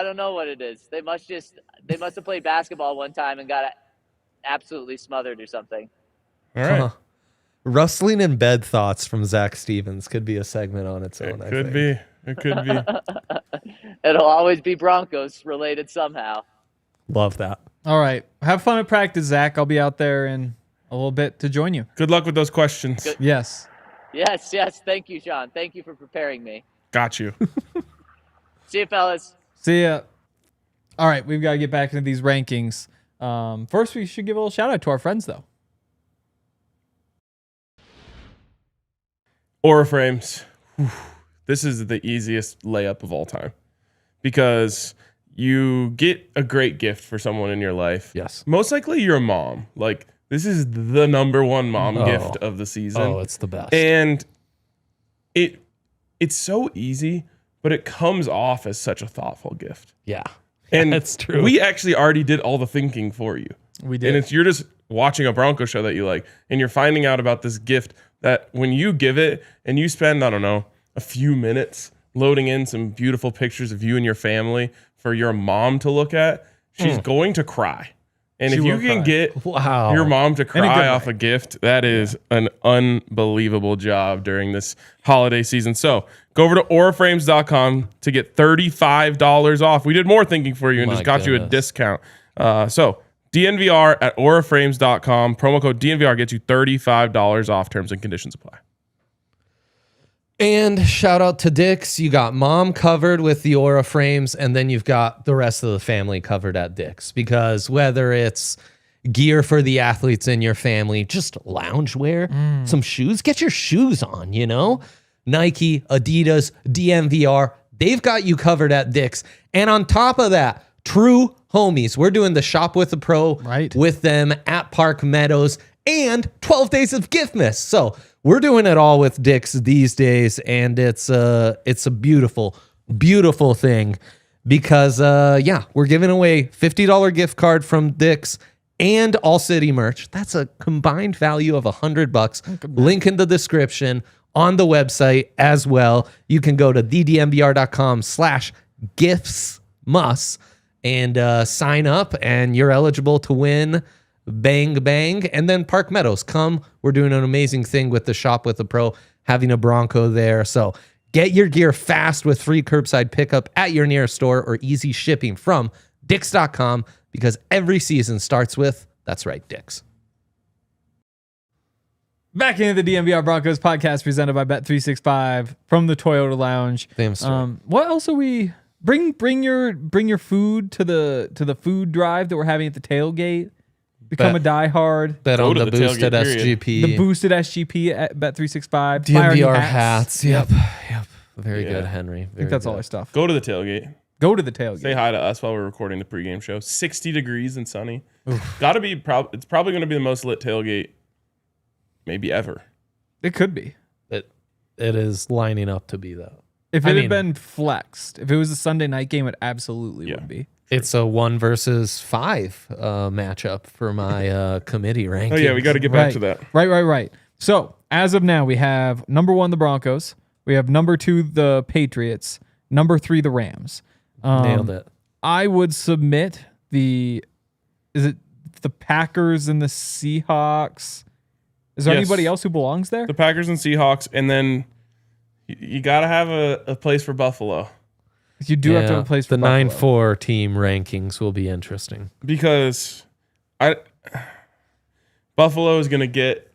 [SPEAKER 4] don't know what it is. They must have played basketball one time and got absolutely smothered or something.
[SPEAKER 3] All right.
[SPEAKER 2] Rustling in bed thoughts from Zac Stevens could be a segment on its own.
[SPEAKER 3] It could be.
[SPEAKER 4] It'll always be Broncos related somehow.
[SPEAKER 2] Love that.
[SPEAKER 1] All right. Have fun at practice, Zach. I'll be out there in a little bit to join you.
[SPEAKER 3] Good luck with those questions.
[SPEAKER 4] Good.
[SPEAKER 1] Yes.
[SPEAKER 4] Yes. Thank you, Sean. Thank you for preparing me.
[SPEAKER 3] Got you.
[SPEAKER 4] See you, fellas.
[SPEAKER 1] See ya. All right. We've got to get back into these rankings. First, we should give a little shout out to our friends, though.
[SPEAKER 3] Aura frames. Whew. This is the easiest layup of all time because you get a great gift for someone in your life.
[SPEAKER 2] Yes.
[SPEAKER 3] Most likely you're a mom. Like, this is the number one mom gift of the season.
[SPEAKER 2] Oh, it's the best.
[SPEAKER 3] And it's so easy, but it comes off as such a thoughtful gift.
[SPEAKER 2] Yeah.
[SPEAKER 3] And
[SPEAKER 2] that's true.
[SPEAKER 3] We actually already did all the thinking for you.
[SPEAKER 1] We did.
[SPEAKER 3] And you're just watching a Bronco show that you like, and you're finding out about this gift that when you give it and you spend, I don't know, a few minutes loading in some beautiful pictures of you and your family for your mom to look at, she's going to cry. And
[SPEAKER 1] She
[SPEAKER 3] if you
[SPEAKER 1] will
[SPEAKER 3] can
[SPEAKER 1] cry.
[SPEAKER 3] get
[SPEAKER 2] Wow.
[SPEAKER 3] your mom to
[SPEAKER 1] good
[SPEAKER 3] cry off
[SPEAKER 1] way.
[SPEAKER 3] a gift, that is an unbelievable job during this holiday season. So go over to auraframes.com to get $35 off. We did more thinking for you and
[SPEAKER 2] My
[SPEAKER 3] just got you a
[SPEAKER 2] goodness.
[SPEAKER 3] discount. So DNVR at auraframes.com. Promo code DNVR gets you $35 off. Terms and conditions apply.
[SPEAKER 2] And shout out to Dick's. You got mom covered with the Aura frames, and then you've got the rest of the family covered at Dick's. Because whether it's gear for the athletes in your family, just loungewear, some shoes, get your shoes on, Nike, Adidas, DNVR, they've got you covered at Dick's. And on top of that, true homies. We're doing the Shop with a Pro with them at Park Meadows and 12 days of Giftmas. So we're doing it all with Dick's these days, and it's a beautiful, beautiful thing because, we're giving away $50 gift card from Dick's and All City merch. That's a combined value of $100. Link in the description on the website as well. You can go to thednvr.com/giftsmust and sign up, and you're eligible to win. Bang, bang. And then Park Meadows, come. We're doing an amazing thing with the Shop with a Pro, having a Bronco there. So get your gear fast with free curbside pickup at your nearest store or easy shipping from Dix.com because every season starts with, that's right, Dix.
[SPEAKER 1] Back into the DNVR Broncos podcast presented by Bet365 from the Toyota Lounge.
[SPEAKER 2] Damn straight.
[SPEAKER 1] What else are we bring your food to the food drive that we're having at the tailgate? Become a diehard.
[SPEAKER 2] Bet
[SPEAKER 3] Go
[SPEAKER 2] on
[SPEAKER 3] to
[SPEAKER 2] the
[SPEAKER 3] the
[SPEAKER 2] boosted
[SPEAKER 3] tailgate, period.
[SPEAKER 2] SGP.
[SPEAKER 1] The boosted SGP at Bet365. Buy our new
[SPEAKER 2] DNVR hats. Yep. Very
[SPEAKER 3] Yeah.
[SPEAKER 2] good, Henry.
[SPEAKER 1] I think that's all our stuff.
[SPEAKER 3] Go to the tailgate.
[SPEAKER 1] Go to the tailgate.
[SPEAKER 3] Say hi to us while we're recording the pregame show. 60 degrees and sunny. Gotta be it's probably going to be the most lit tailgate maybe ever.
[SPEAKER 1] It could be.
[SPEAKER 2] It is lining up to be, though.
[SPEAKER 1] If
[SPEAKER 2] I
[SPEAKER 1] it
[SPEAKER 2] mean-
[SPEAKER 1] had been flexed, if it was a Sunday night game, it absolutely
[SPEAKER 3] Yeah.
[SPEAKER 1] would be.
[SPEAKER 2] It's a 1 versus 5 matchup for my committee rankings.
[SPEAKER 3] Oh, yeah, we got to get back to that.
[SPEAKER 1] Right. So, as of now, we have number 1, the Broncos. We have number 2, the Patriots. Number 3, the Rams.
[SPEAKER 2] Nailed it.
[SPEAKER 1] I would submit is it the Packers and the Seahawks? Is there
[SPEAKER 3] Yes.
[SPEAKER 1] anybody else who belongs there?
[SPEAKER 3] The Packers and Seahawks, and then you got to have a place for Buffalo.
[SPEAKER 1] You do have to have a place for
[SPEAKER 2] the
[SPEAKER 1] Buffalo.
[SPEAKER 2] 9-4 team rankings will be interesting.
[SPEAKER 3] Because Buffalo is going to get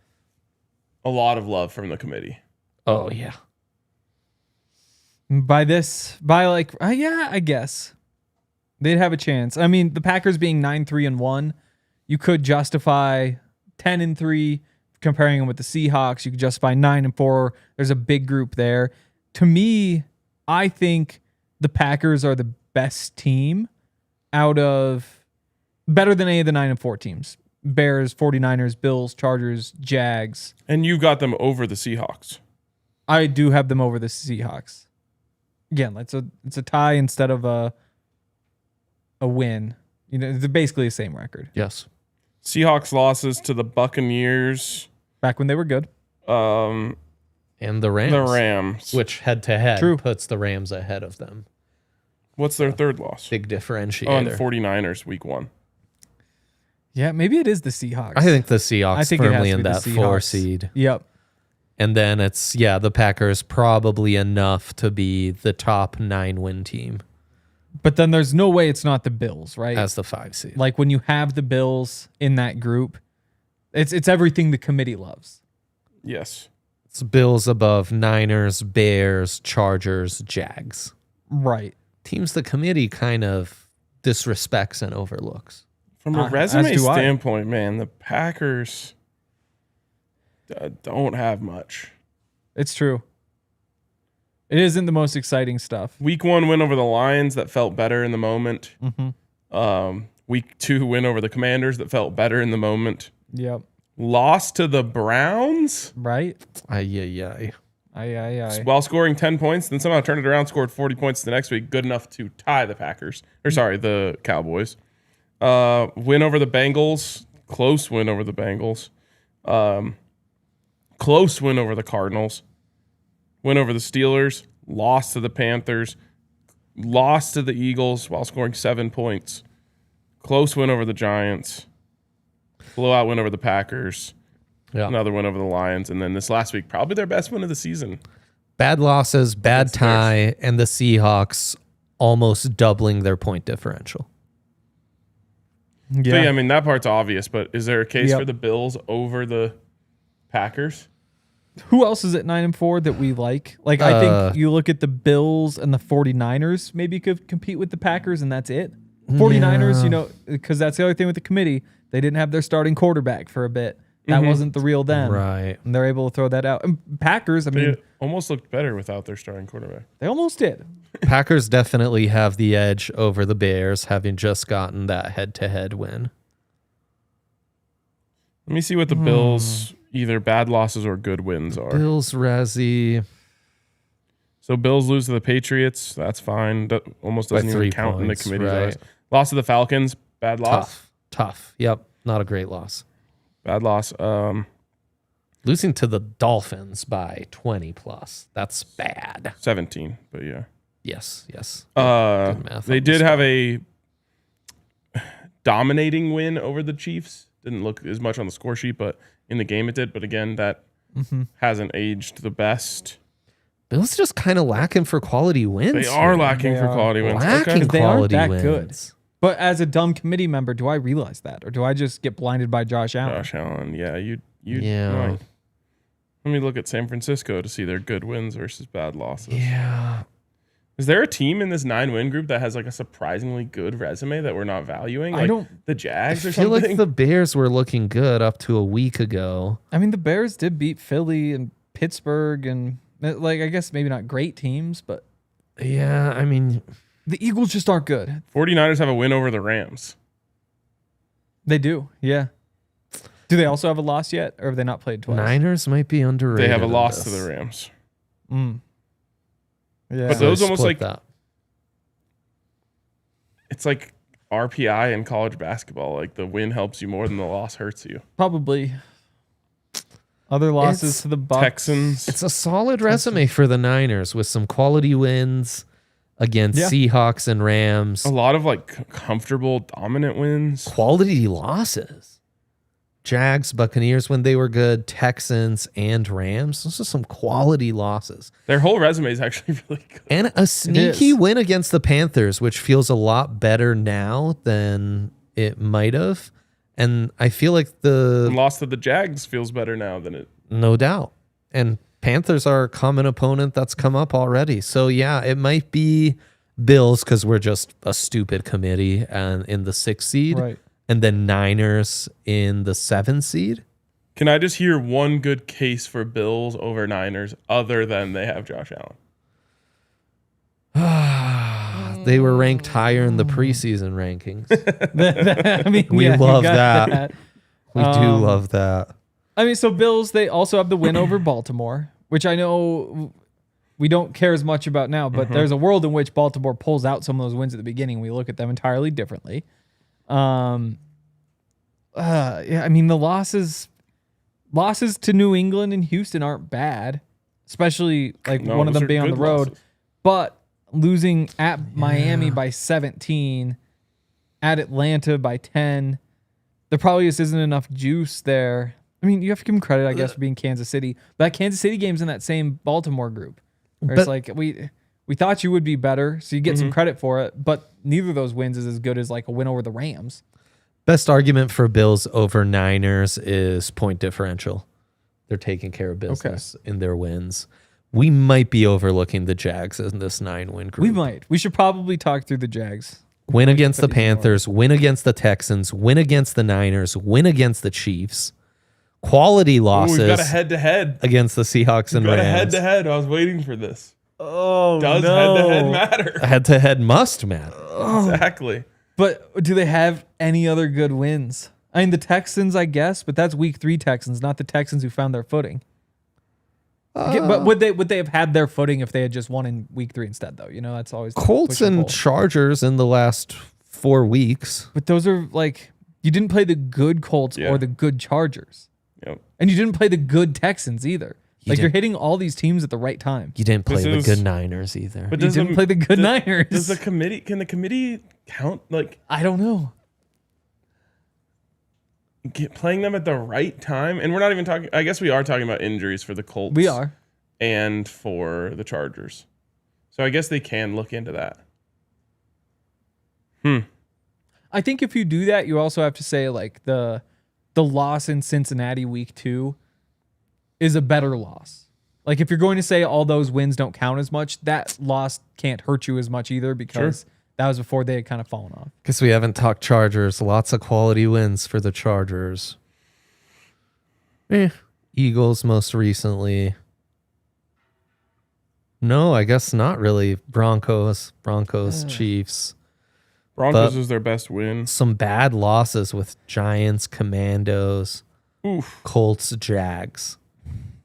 [SPEAKER 3] a lot of love from the committee.
[SPEAKER 2] Oh, yeah.
[SPEAKER 1] I guess they'd have a chance. I mean, the Packers being 9-3-1, you could justify 10-3 comparing them with the Seahawks. You could justify 9-4. There's a big group there. To me, I think the Packers are the best team better than any of the 9-4 teams. Bears, 49ers, Bills, Chargers, Jags.
[SPEAKER 3] And you got them over the Seahawks.
[SPEAKER 1] I do have them over the Seahawks. Again, it's a tie instead of a win. You know, they're basically the same record.
[SPEAKER 2] Yes.
[SPEAKER 3] Seahawks losses to the Buccaneers.
[SPEAKER 1] Back when they were good.
[SPEAKER 2] And the Rams.
[SPEAKER 3] The Rams.
[SPEAKER 2] Which head-to-head
[SPEAKER 1] True.
[SPEAKER 2] puts the Rams ahead of them.
[SPEAKER 3] What's their third loss?
[SPEAKER 2] Big differentiator.
[SPEAKER 3] Oh, and the 49ers week 1.
[SPEAKER 1] Yeah, maybe it is the Seahawks.
[SPEAKER 2] I think the Seahawks
[SPEAKER 1] it has
[SPEAKER 2] firmly
[SPEAKER 1] to be
[SPEAKER 2] in
[SPEAKER 1] the
[SPEAKER 2] that 4
[SPEAKER 1] Seahawks.
[SPEAKER 2] seed.
[SPEAKER 1] Yep.
[SPEAKER 2] And then it's, the Packers probably enough to be the top 9-win team
[SPEAKER 1] But then there's no way it's not the Bills, right?
[SPEAKER 2] as the 5 seed.
[SPEAKER 1] Like when you have the Bills in that group, it's everything the committee loves.
[SPEAKER 3] Yes.
[SPEAKER 2] It's Bills above Niners, Bears, Chargers, Jags.
[SPEAKER 1] Right.
[SPEAKER 2] Teams the committee kind of disrespects and overlooks.
[SPEAKER 3] From a
[SPEAKER 1] As
[SPEAKER 3] resume
[SPEAKER 1] do I.
[SPEAKER 3] standpoint, man, the Packers don't have much.
[SPEAKER 1] It's true. It isn't the most exciting stuff.
[SPEAKER 3] Week 1 win over the Lions that felt better in the moment.
[SPEAKER 1] Mm-hmm.
[SPEAKER 3] Week 2 win over the Commanders that felt better in the moment.
[SPEAKER 1] Yep.
[SPEAKER 3] Loss to the Browns
[SPEAKER 1] Right?
[SPEAKER 2] Aye.
[SPEAKER 3] while scoring 10 points, then somehow turned it around, scored 40 points the next week, good enough to tie the the Cowboys. Win over the Bengals, close win over the Bengals. Close win over the Cardinals. Win over the Steelers, lost to the Panthers, lost to the Eagles while scoring 7 points. Close win over the Giants. Blowout win over the Packers.
[SPEAKER 2] Yeah.
[SPEAKER 3] Another win over the Lions. And then this last week, probably their best win of the season.
[SPEAKER 2] Bad losses, bad
[SPEAKER 3] Against
[SPEAKER 2] tie, and the Seahawks almost doubling their point differential.
[SPEAKER 1] Yeah.
[SPEAKER 3] So, yeah, I mean, that part's obvious, but is there a case
[SPEAKER 1] Yep.
[SPEAKER 3] for the Bills over the Packers?
[SPEAKER 1] Who else is at 9-4 that we like? Like, I think you look at the Bills and the 49ers maybe could compete with the Packers, and that's it. 49ers, you know, because that's the other thing with the committee. They didn't have their starting quarterback for a bit. That wasn't the real them.
[SPEAKER 2] Right.
[SPEAKER 1] And they're able to throw that out. And Packers, I mean,
[SPEAKER 3] They almost looked better without their starting quarterback.
[SPEAKER 1] they almost did.
[SPEAKER 2] Packers definitely have the edge over the Bears, having just gotten that head-to-head win.
[SPEAKER 3] Let me see what the Bills' either bad losses or good wins are.
[SPEAKER 2] Bills, Razzie.
[SPEAKER 3] So Bills lose to the Patriots. That's fine. That almost doesn't
[SPEAKER 2] By
[SPEAKER 3] even
[SPEAKER 2] 3
[SPEAKER 3] count in the
[SPEAKER 2] points,
[SPEAKER 3] committee's
[SPEAKER 2] right.
[SPEAKER 3] eyes. Loss to the Falcons. Bad loss.
[SPEAKER 2] Tough. Yep. Not a great loss.
[SPEAKER 3] Bad loss.
[SPEAKER 2] Losing to the Dolphins by 20 plus. That's bad.
[SPEAKER 3] 17. But yeah.
[SPEAKER 2] Yes. math
[SPEAKER 3] They
[SPEAKER 2] on
[SPEAKER 3] did
[SPEAKER 2] this
[SPEAKER 3] have a dominating win over the Chiefs. Didn't look as much on the score sheet, but in the game it did. But again, that hasn't aged the best.
[SPEAKER 2] Bills just kind of lacking for quality wins.
[SPEAKER 3] They are lacking
[SPEAKER 1] They
[SPEAKER 3] for
[SPEAKER 1] are.
[SPEAKER 3] quality wins.
[SPEAKER 2] lacking
[SPEAKER 3] Okay.
[SPEAKER 1] They aren't
[SPEAKER 2] quality
[SPEAKER 1] that
[SPEAKER 2] wins.
[SPEAKER 1] good. But as a dumb committee member, do I realize that? Or do I just get blinded by Josh Allen?
[SPEAKER 3] Josh Allen. Yeah, you
[SPEAKER 2] Yeah.
[SPEAKER 3] might. Let me look at San Francisco to see their good wins versus bad losses.
[SPEAKER 2] Yeah.
[SPEAKER 3] Is there a team in this 9-win group that has like a surprisingly good resume that we're not valuing?
[SPEAKER 1] I
[SPEAKER 3] Like
[SPEAKER 1] don't-
[SPEAKER 3] the Jags
[SPEAKER 2] I
[SPEAKER 3] or
[SPEAKER 2] feel
[SPEAKER 3] something?
[SPEAKER 2] like the Bears were looking good up to a week ago.
[SPEAKER 1] I mean, the Bears did beat Philly and Pittsburgh and, like, I guess maybe not great teams, but
[SPEAKER 2] Yeah, I mean,
[SPEAKER 1] the Eagles just aren't good.
[SPEAKER 3] 49ers have a win over the Rams.
[SPEAKER 1] They do, yeah. Do they also have a loss yet, or have they not played twice?
[SPEAKER 2] Niners might be underrated.
[SPEAKER 3] They have a
[SPEAKER 2] in
[SPEAKER 3] loss to
[SPEAKER 2] this.
[SPEAKER 3] the Rams.
[SPEAKER 1] Yeah.
[SPEAKER 3] But
[SPEAKER 2] So
[SPEAKER 3] those
[SPEAKER 2] they
[SPEAKER 3] almost
[SPEAKER 2] split
[SPEAKER 3] like-
[SPEAKER 2] that.
[SPEAKER 3] It's like RPI in college basketball. Like the win helps you more than the loss hurts you.
[SPEAKER 1] Probably. Other losses
[SPEAKER 2] It's
[SPEAKER 1] to the Bucs.
[SPEAKER 3] Texans.
[SPEAKER 2] It's a solid resume for the Niners with some quality wins against
[SPEAKER 1] Yeah.
[SPEAKER 2] Seahawks and Rams.
[SPEAKER 3] A lot of like comfortable, dominant wins.
[SPEAKER 2] Quality losses. Jags, Buccaneers when they were good, Texans, and Rams. Those are some quality losses.
[SPEAKER 3] Their whole resume is actually really good.
[SPEAKER 2] And a sneaky win against the Panthers, which feels a lot better now than it might have. And I feel like the
[SPEAKER 3] loss to the Jags feels better now than it.
[SPEAKER 2] No doubt. And Panthers are a common opponent that's come up already. So, yeah, it might be Bills because we're just a stupid committee and in the 6th seed.
[SPEAKER 1] Right.
[SPEAKER 2] And then Niners in the 7th seed.
[SPEAKER 3] Can I just hear one good case for Bills over Niners other than they have Josh Allen?
[SPEAKER 2] They were ranked higher in the preseason rankings.
[SPEAKER 1] I mean,
[SPEAKER 2] We love that.
[SPEAKER 1] that.
[SPEAKER 2] We do love that.
[SPEAKER 1] I mean, so Bills, they also have the win over Baltimore, which I know we don't care as much about now, but there's a world in which Baltimore pulls out some of those wins at the beginning. We look at them entirely differently. Yeah, I mean, the losses to New England and Houston aren't bad, especially like one of them being on the road.
[SPEAKER 3] Losses.
[SPEAKER 1] But losing at Miami by 17, at Atlanta by 10, there probably just isn't enough juice there. I mean, you have to give them credit, I guess, for being Kansas City. But that Kansas City game's in that same Baltimore group. Where it's like, we thought you would be better, so you get some credit for it. But neither of those wins is as good as like a win over the Rams.
[SPEAKER 2] Best argument for Bills over Niners is point differential. They're taking care of business in their wins. We might be overlooking the Jags in this 9-win group.
[SPEAKER 1] We might. We should probably talk through the Jags.
[SPEAKER 2] Win against the Panthers, win against the Texans, win against the Niners, win against the Chiefs. Quality losses.
[SPEAKER 3] We've got a head-to-head
[SPEAKER 2] against the Seahawks and Rams.
[SPEAKER 3] Got a head-to-head. I was waiting for this.
[SPEAKER 1] Oh,
[SPEAKER 3] Does head-to-head matter?
[SPEAKER 2] Head-to-head must matter.
[SPEAKER 3] Exactly.
[SPEAKER 1] But do they have any other good wins? I mean, the Texans, I guess, but that's week 3 Texans, not the Texans who found their footing. But would they have had their footing if they had just won in week 3 instead, though? You know, that's always
[SPEAKER 2] Colts and Chargers in the last 4 weeks.
[SPEAKER 1] But those are like, you didn't play the good Colts or the good Chargers.
[SPEAKER 3] Yep.
[SPEAKER 1] And you didn't play the good Texans either. You're hitting all these teams at the right time.
[SPEAKER 2] You didn't play the good Niners either.
[SPEAKER 3] But
[SPEAKER 1] you didn't play the good Niners.
[SPEAKER 3] Does the committee? Can the committee count? Like,
[SPEAKER 1] I don't know.
[SPEAKER 3] Playing them at the right time, and we're not even talking. I guess we are talking about injuries for the Colts.
[SPEAKER 1] We are,
[SPEAKER 3] and for the Chargers. So I guess they can look into that.
[SPEAKER 1] I think if you do that, you also have to say like the loss in Cincinnati week 2 is a better loss. Like if you're going to say all those wins don't count as much, that loss can't hurt you as much either because that was before they had kind of fallen off.
[SPEAKER 2] Because we haven't talked Chargers. Lots of quality wins for the Chargers. Eagles most recently. No, I guess not really. Broncos, Chiefs.
[SPEAKER 3] Broncos is their best win.
[SPEAKER 2] Some bad losses with Giants, Commandos, Colts, Jags.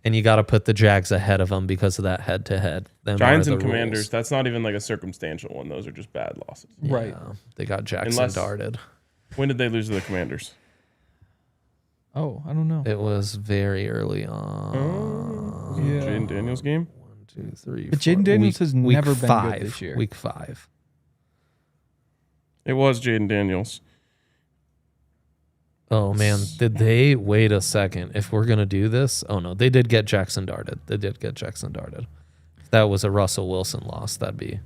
[SPEAKER 2] And you got to put the Jags ahead of them because of that head-to-head.
[SPEAKER 3] Giants and Commanders, rules. That's not even like a circumstantial one. Those are just bad losses.
[SPEAKER 2] Yeah,
[SPEAKER 1] right.
[SPEAKER 2] They got Jackson darted.
[SPEAKER 3] When did they lose to the Commanders?
[SPEAKER 1] Oh, I don't know.
[SPEAKER 2] It was very early on.
[SPEAKER 3] Yeah. Jaden Daniels game?
[SPEAKER 2] 1, 2, 3,
[SPEAKER 1] But Jaden Daniels has never been good this year.
[SPEAKER 2] Week 5.
[SPEAKER 3] It was Jaden Daniels.
[SPEAKER 2] Oh, man. Did they? Wait a second. If we're going to do this. Oh, no. They did get Jackson darted. If that was a Russell Wilson loss, that'd be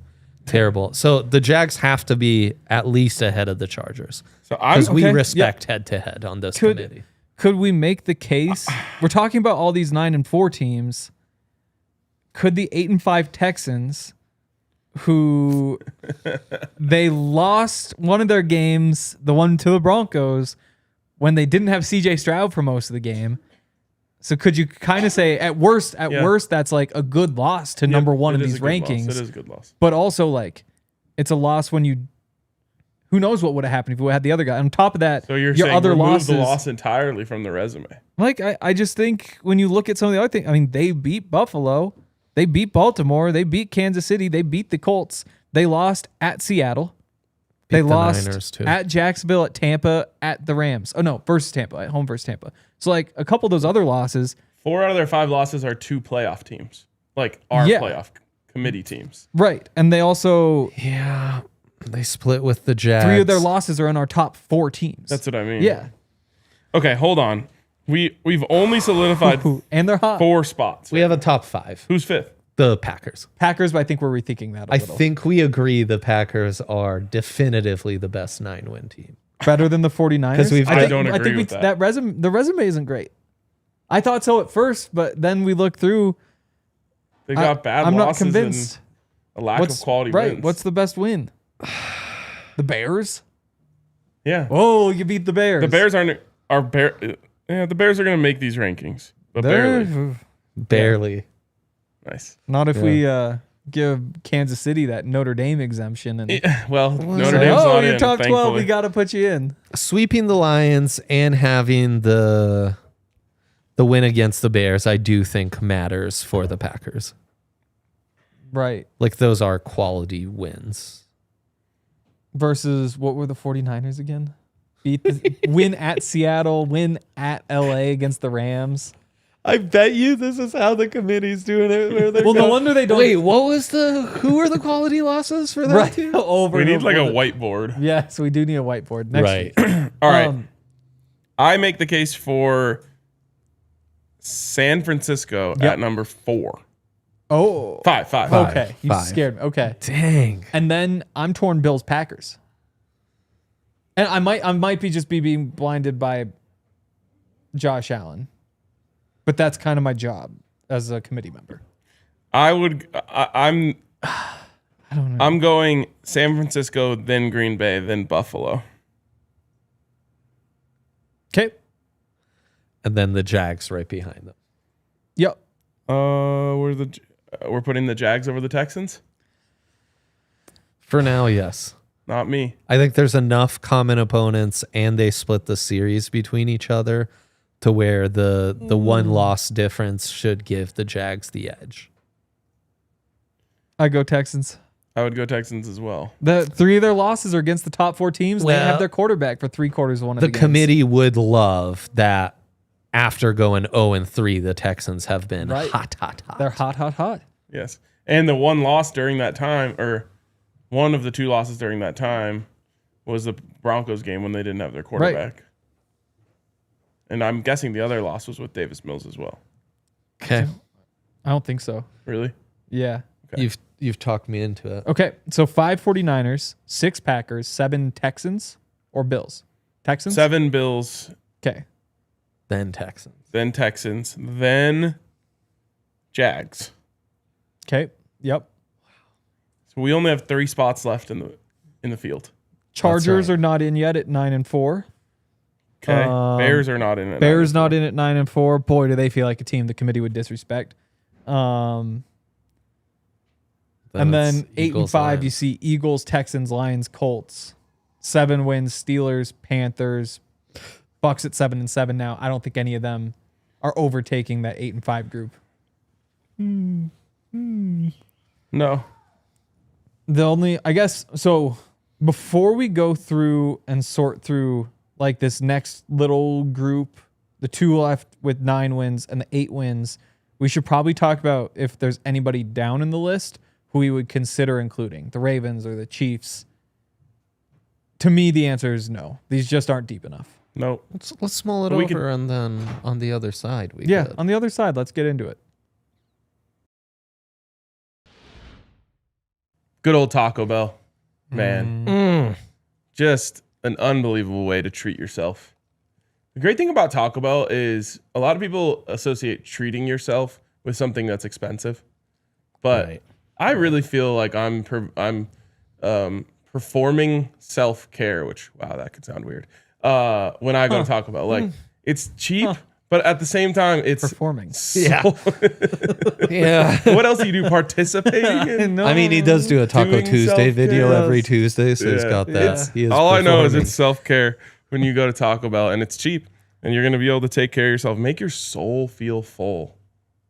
[SPEAKER 2] terrible. So the Jags have to be at least ahead of the Chargers.
[SPEAKER 3] So
[SPEAKER 2] because we respect head-to-head on this committee.
[SPEAKER 1] Could we make the case? We're talking about all these 9-4 teams. Could the 8-5 Texans, who they lost one of their games, the one to the Broncos, when they didn't have CJ Stroud for most of the game. So could you kind of say at worst, that's like a good loss to number 1 in these rankings.
[SPEAKER 3] It is a good loss.
[SPEAKER 1] But also like it's a loss when who knows what would have happened if we had the other guy. On top of that,
[SPEAKER 3] so you're
[SPEAKER 1] your
[SPEAKER 3] saying
[SPEAKER 1] other
[SPEAKER 3] remove
[SPEAKER 1] losses,
[SPEAKER 3] the loss entirely from the resume.
[SPEAKER 1] Like I just think when you look at some of the other things, I mean, they beat Buffalo, they beat Baltimore, they beat Kansas City, they beat the Colts, they lost at Seattle. They lost
[SPEAKER 2] Niners too.
[SPEAKER 1] At Jacksonville, at Tampa, at the Rams. Oh, no, versus Tampa, at home versus Tampa. So, like, a couple of those other losses.
[SPEAKER 3] 4 out of their 5 losses are 2 playoff teams. Like, our playoff committee teams.
[SPEAKER 1] Right. And they also...
[SPEAKER 2] Yeah. They split with the Jags.
[SPEAKER 1] 3 of their losses are in our top 4 teams.
[SPEAKER 3] That's what I mean.
[SPEAKER 1] Yeah.
[SPEAKER 3] Okay, hold on. We've only solidified
[SPEAKER 1] And they're hot.
[SPEAKER 3] 4 spots.
[SPEAKER 2] We have a top 5.
[SPEAKER 3] Who's 5th?
[SPEAKER 2] The Packers.
[SPEAKER 1] Packers, but I think we're rethinking that a
[SPEAKER 2] I
[SPEAKER 1] little.
[SPEAKER 2] think we agree the Packers are definitively the best 9-win team.
[SPEAKER 1] Better than the 49ers?
[SPEAKER 2] 'Cause we've-
[SPEAKER 3] I don't agree with that.
[SPEAKER 1] The resume isn't great. I thought so at first, but then we looked through.
[SPEAKER 3] They got bad
[SPEAKER 1] I'm not
[SPEAKER 3] losses
[SPEAKER 1] convinced.
[SPEAKER 3] and a lack of quality wins.
[SPEAKER 1] What's the best win? The Bears?
[SPEAKER 3] Yeah.
[SPEAKER 1] Oh, you beat the Bears.
[SPEAKER 3] The Bears the Bears are going to make these rankings, but barely.
[SPEAKER 2] Barely.
[SPEAKER 3] Nice.
[SPEAKER 1] Not if we give Kansas City that Notre Dame exemption. And
[SPEAKER 3] Well, Notre Dame's not
[SPEAKER 1] you're
[SPEAKER 3] in,
[SPEAKER 1] top 12.
[SPEAKER 3] thankfully.
[SPEAKER 1] We got to put you in.
[SPEAKER 2] Sweeping the Lions and having the win against the Bears, I do think matters for the Packers.
[SPEAKER 1] Right.
[SPEAKER 2] Like those are quality wins.
[SPEAKER 1] Versus what were the 49ers again? Win at Seattle, win at LA against the Rams.
[SPEAKER 2] I bet you this is how the committee's doing it.
[SPEAKER 1] Well, no wonder they don't.
[SPEAKER 2] Wait, who are the quality losses for that
[SPEAKER 1] right.
[SPEAKER 2] team?
[SPEAKER 1] Over
[SPEAKER 3] We
[SPEAKER 1] and
[SPEAKER 3] need
[SPEAKER 1] over
[SPEAKER 3] like a
[SPEAKER 1] with it.
[SPEAKER 3] whiteboard.
[SPEAKER 1] Yes, we do need a whiteboard. Next
[SPEAKER 2] Right.
[SPEAKER 1] week.
[SPEAKER 3] All right. I make the case for San Francisco at number 4.
[SPEAKER 1] Oh.
[SPEAKER 3] 5.
[SPEAKER 1] Okay. You
[SPEAKER 2] 5.
[SPEAKER 1] scared me. Okay.
[SPEAKER 2] Dang.
[SPEAKER 1] And then I'm torn Bills Packers. And I might be just being blinded by Josh Allen. But that's kind of my job as a committee member.
[SPEAKER 3] I'm
[SPEAKER 1] I don't know.
[SPEAKER 3] I'm going San Francisco, then Green Bay, then Buffalo.
[SPEAKER 1] Okay.
[SPEAKER 2] And then the Jags right behind them.
[SPEAKER 1] Yep.
[SPEAKER 3] We're putting the Jags over the Texans?
[SPEAKER 2] For now, yes.
[SPEAKER 3] Not me.
[SPEAKER 2] I think there's enough common opponents and they split the series between each other to where the one loss difference should give the Jags the edge.
[SPEAKER 1] I go Texans.
[SPEAKER 3] I would go Texans as well.
[SPEAKER 1] The 3 of their losses are against the top 4 teams. They
[SPEAKER 2] Well,
[SPEAKER 1] have their quarterback for 3/4 of one of
[SPEAKER 2] The
[SPEAKER 1] the games.
[SPEAKER 2] committee would love that after going 0-3, the Texans have been
[SPEAKER 1] Right.
[SPEAKER 2] hot.
[SPEAKER 1] They're hot.
[SPEAKER 3] Yes. And the one loss during that time, or one of the 2 losses during that time, was the Broncos game when they didn't have their quarterback. And I'm guessing the other loss was with Davis Mills as well.
[SPEAKER 2] Okay.
[SPEAKER 1] I don't think so.
[SPEAKER 3] Really?
[SPEAKER 1] Yeah.
[SPEAKER 3] Okay.
[SPEAKER 2] You've talked me into it.
[SPEAKER 1] Okay. So 5 49ers, 6 Packers, 7 Texans or Bills? Texans?
[SPEAKER 3] 7 Bills,
[SPEAKER 1] Okay.
[SPEAKER 2] Then Texans.
[SPEAKER 3] then Texans, then Jags.
[SPEAKER 1] Okay. Yep.
[SPEAKER 3] So we only have 3 spots left in the field.
[SPEAKER 1] Chargers
[SPEAKER 2] right.
[SPEAKER 1] are not in yet at 9 and 4.
[SPEAKER 3] Okay. Bears are not in it.
[SPEAKER 1] Bears not in at 9 and 4. Boy, do they feel like a team the committee would disrespect. And then
[SPEAKER 2] it's
[SPEAKER 1] 8 and
[SPEAKER 2] Eagles,
[SPEAKER 1] 5, you
[SPEAKER 2] Lions.
[SPEAKER 1] see Eagles, Texans, Lions, Colts. 7 wins, Steelers, Panthers, Bucks at 7 and 7 now. I don't think any of them are overtaking that 8 and 5 group.
[SPEAKER 3] No.
[SPEAKER 1] The only, I guess, so before we go through and sort through like this next little group, the 2 left with 9 wins and the 8 wins, we should probably talk about if there's anybody down in the list who we would consider including, the Ravens or the Chiefs. To me, the answer is no. These just aren't deep enough.
[SPEAKER 3] No.
[SPEAKER 2] Let's mull it
[SPEAKER 3] We
[SPEAKER 2] over and then on the other side we
[SPEAKER 1] Yeah,
[SPEAKER 2] could.
[SPEAKER 1] on the other side, let's get into it.
[SPEAKER 3] Good old Taco Bell. Man.
[SPEAKER 2] Mm.
[SPEAKER 3] Just an unbelievable way to treat yourself. The great thing about Taco Bell is a lot of people associate treating yourself with something that's expensive. But
[SPEAKER 2] Right.
[SPEAKER 3] I really feel like I'm performing self-care, which, wow, that could sound weird. When I go to Taco Bell, like it's cheap, but at the same time, it's
[SPEAKER 1] Performing.
[SPEAKER 2] Yeah. Yeah.
[SPEAKER 3] What else do you do? Participating in?
[SPEAKER 2] I mean, he does do a Taco
[SPEAKER 3] Doing
[SPEAKER 2] Tuesday video
[SPEAKER 3] self-care.
[SPEAKER 2] every Tuesday, so he's
[SPEAKER 3] Yeah.
[SPEAKER 2] got that. He is
[SPEAKER 3] All I know is
[SPEAKER 2] performing.
[SPEAKER 3] it's self-care when you go to Taco Bell, and it's cheap, and you're going to be able to take care of yourself. Make your soul feel full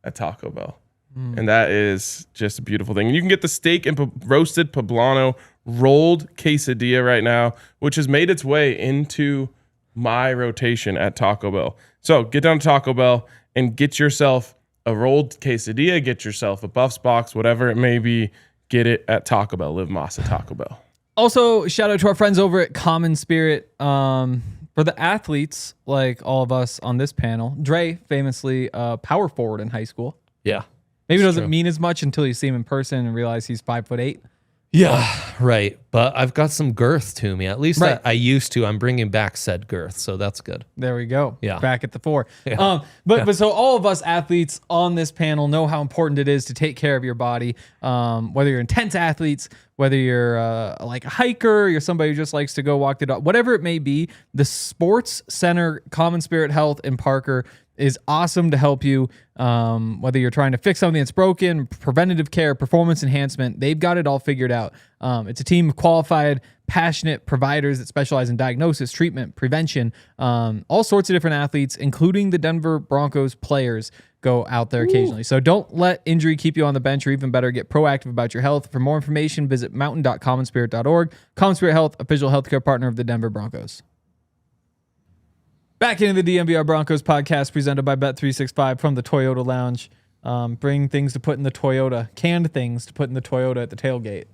[SPEAKER 3] at Taco Bell. And that is just a beautiful thing. And you can get the steak and roasted poblano rolled quesadilla right now, which has made its way into my rotation at Taco Bell. So get down to Taco Bell and get yourself a rolled quesadilla, get yourself a Buffs box, whatever it may be. Get it at Taco Bell. Live Mas at Taco Bell.
[SPEAKER 1] Also, shout out to our friends over at Common Spirit. For the athletes, like all of us on this panel, Dre famously power forward in high school.
[SPEAKER 2] Yeah.
[SPEAKER 1] Maybe it doesn't mean as much until you see him in person and realize he's 5'8".
[SPEAKER 2] Yeah, right. But I've got some girth to me. At least
[SPEAKER 1] Right.
[SPEAKER 2] I used to. I'm bringing back said girth, so that's good.
[SPEAKER 1] There we go.
[SPEAKER 2] Yeah.
[SPEAKER 1] Back at the 4.
[SPEAKER 2] Yeah.
[SPEAKER 1] But so all of us athletes on this panel know how important it is to take care of your body. Whether you're intense athletes, whether you're like a hiker, you're somebody who just likes to go walk the dog, whatever it may be, the Sports Center Common Spirit Health in Parker is awesome to help you. Whether you're trying to fix something that's broken, preventative care, performance enhancement, they've got it all figured out. It's a team of qualified, passionate providers that specialize in diagnosis, treatment, prevention. All sorts of different athletes, including the Denver Broncos players, go out there occasionally. So don't let injury keep you on the bench, or even better, get proactive about your health. For more information, visit mountain.commonspirit.org. Common Spirit Health, official healthcare partner of the Denver Broncos. Back into the DNVR Broncos podcast presented by Bet365 from the Toyota Lounge. Bring things to put in the Toyota, canned things to put in the Toyota at the tailgate.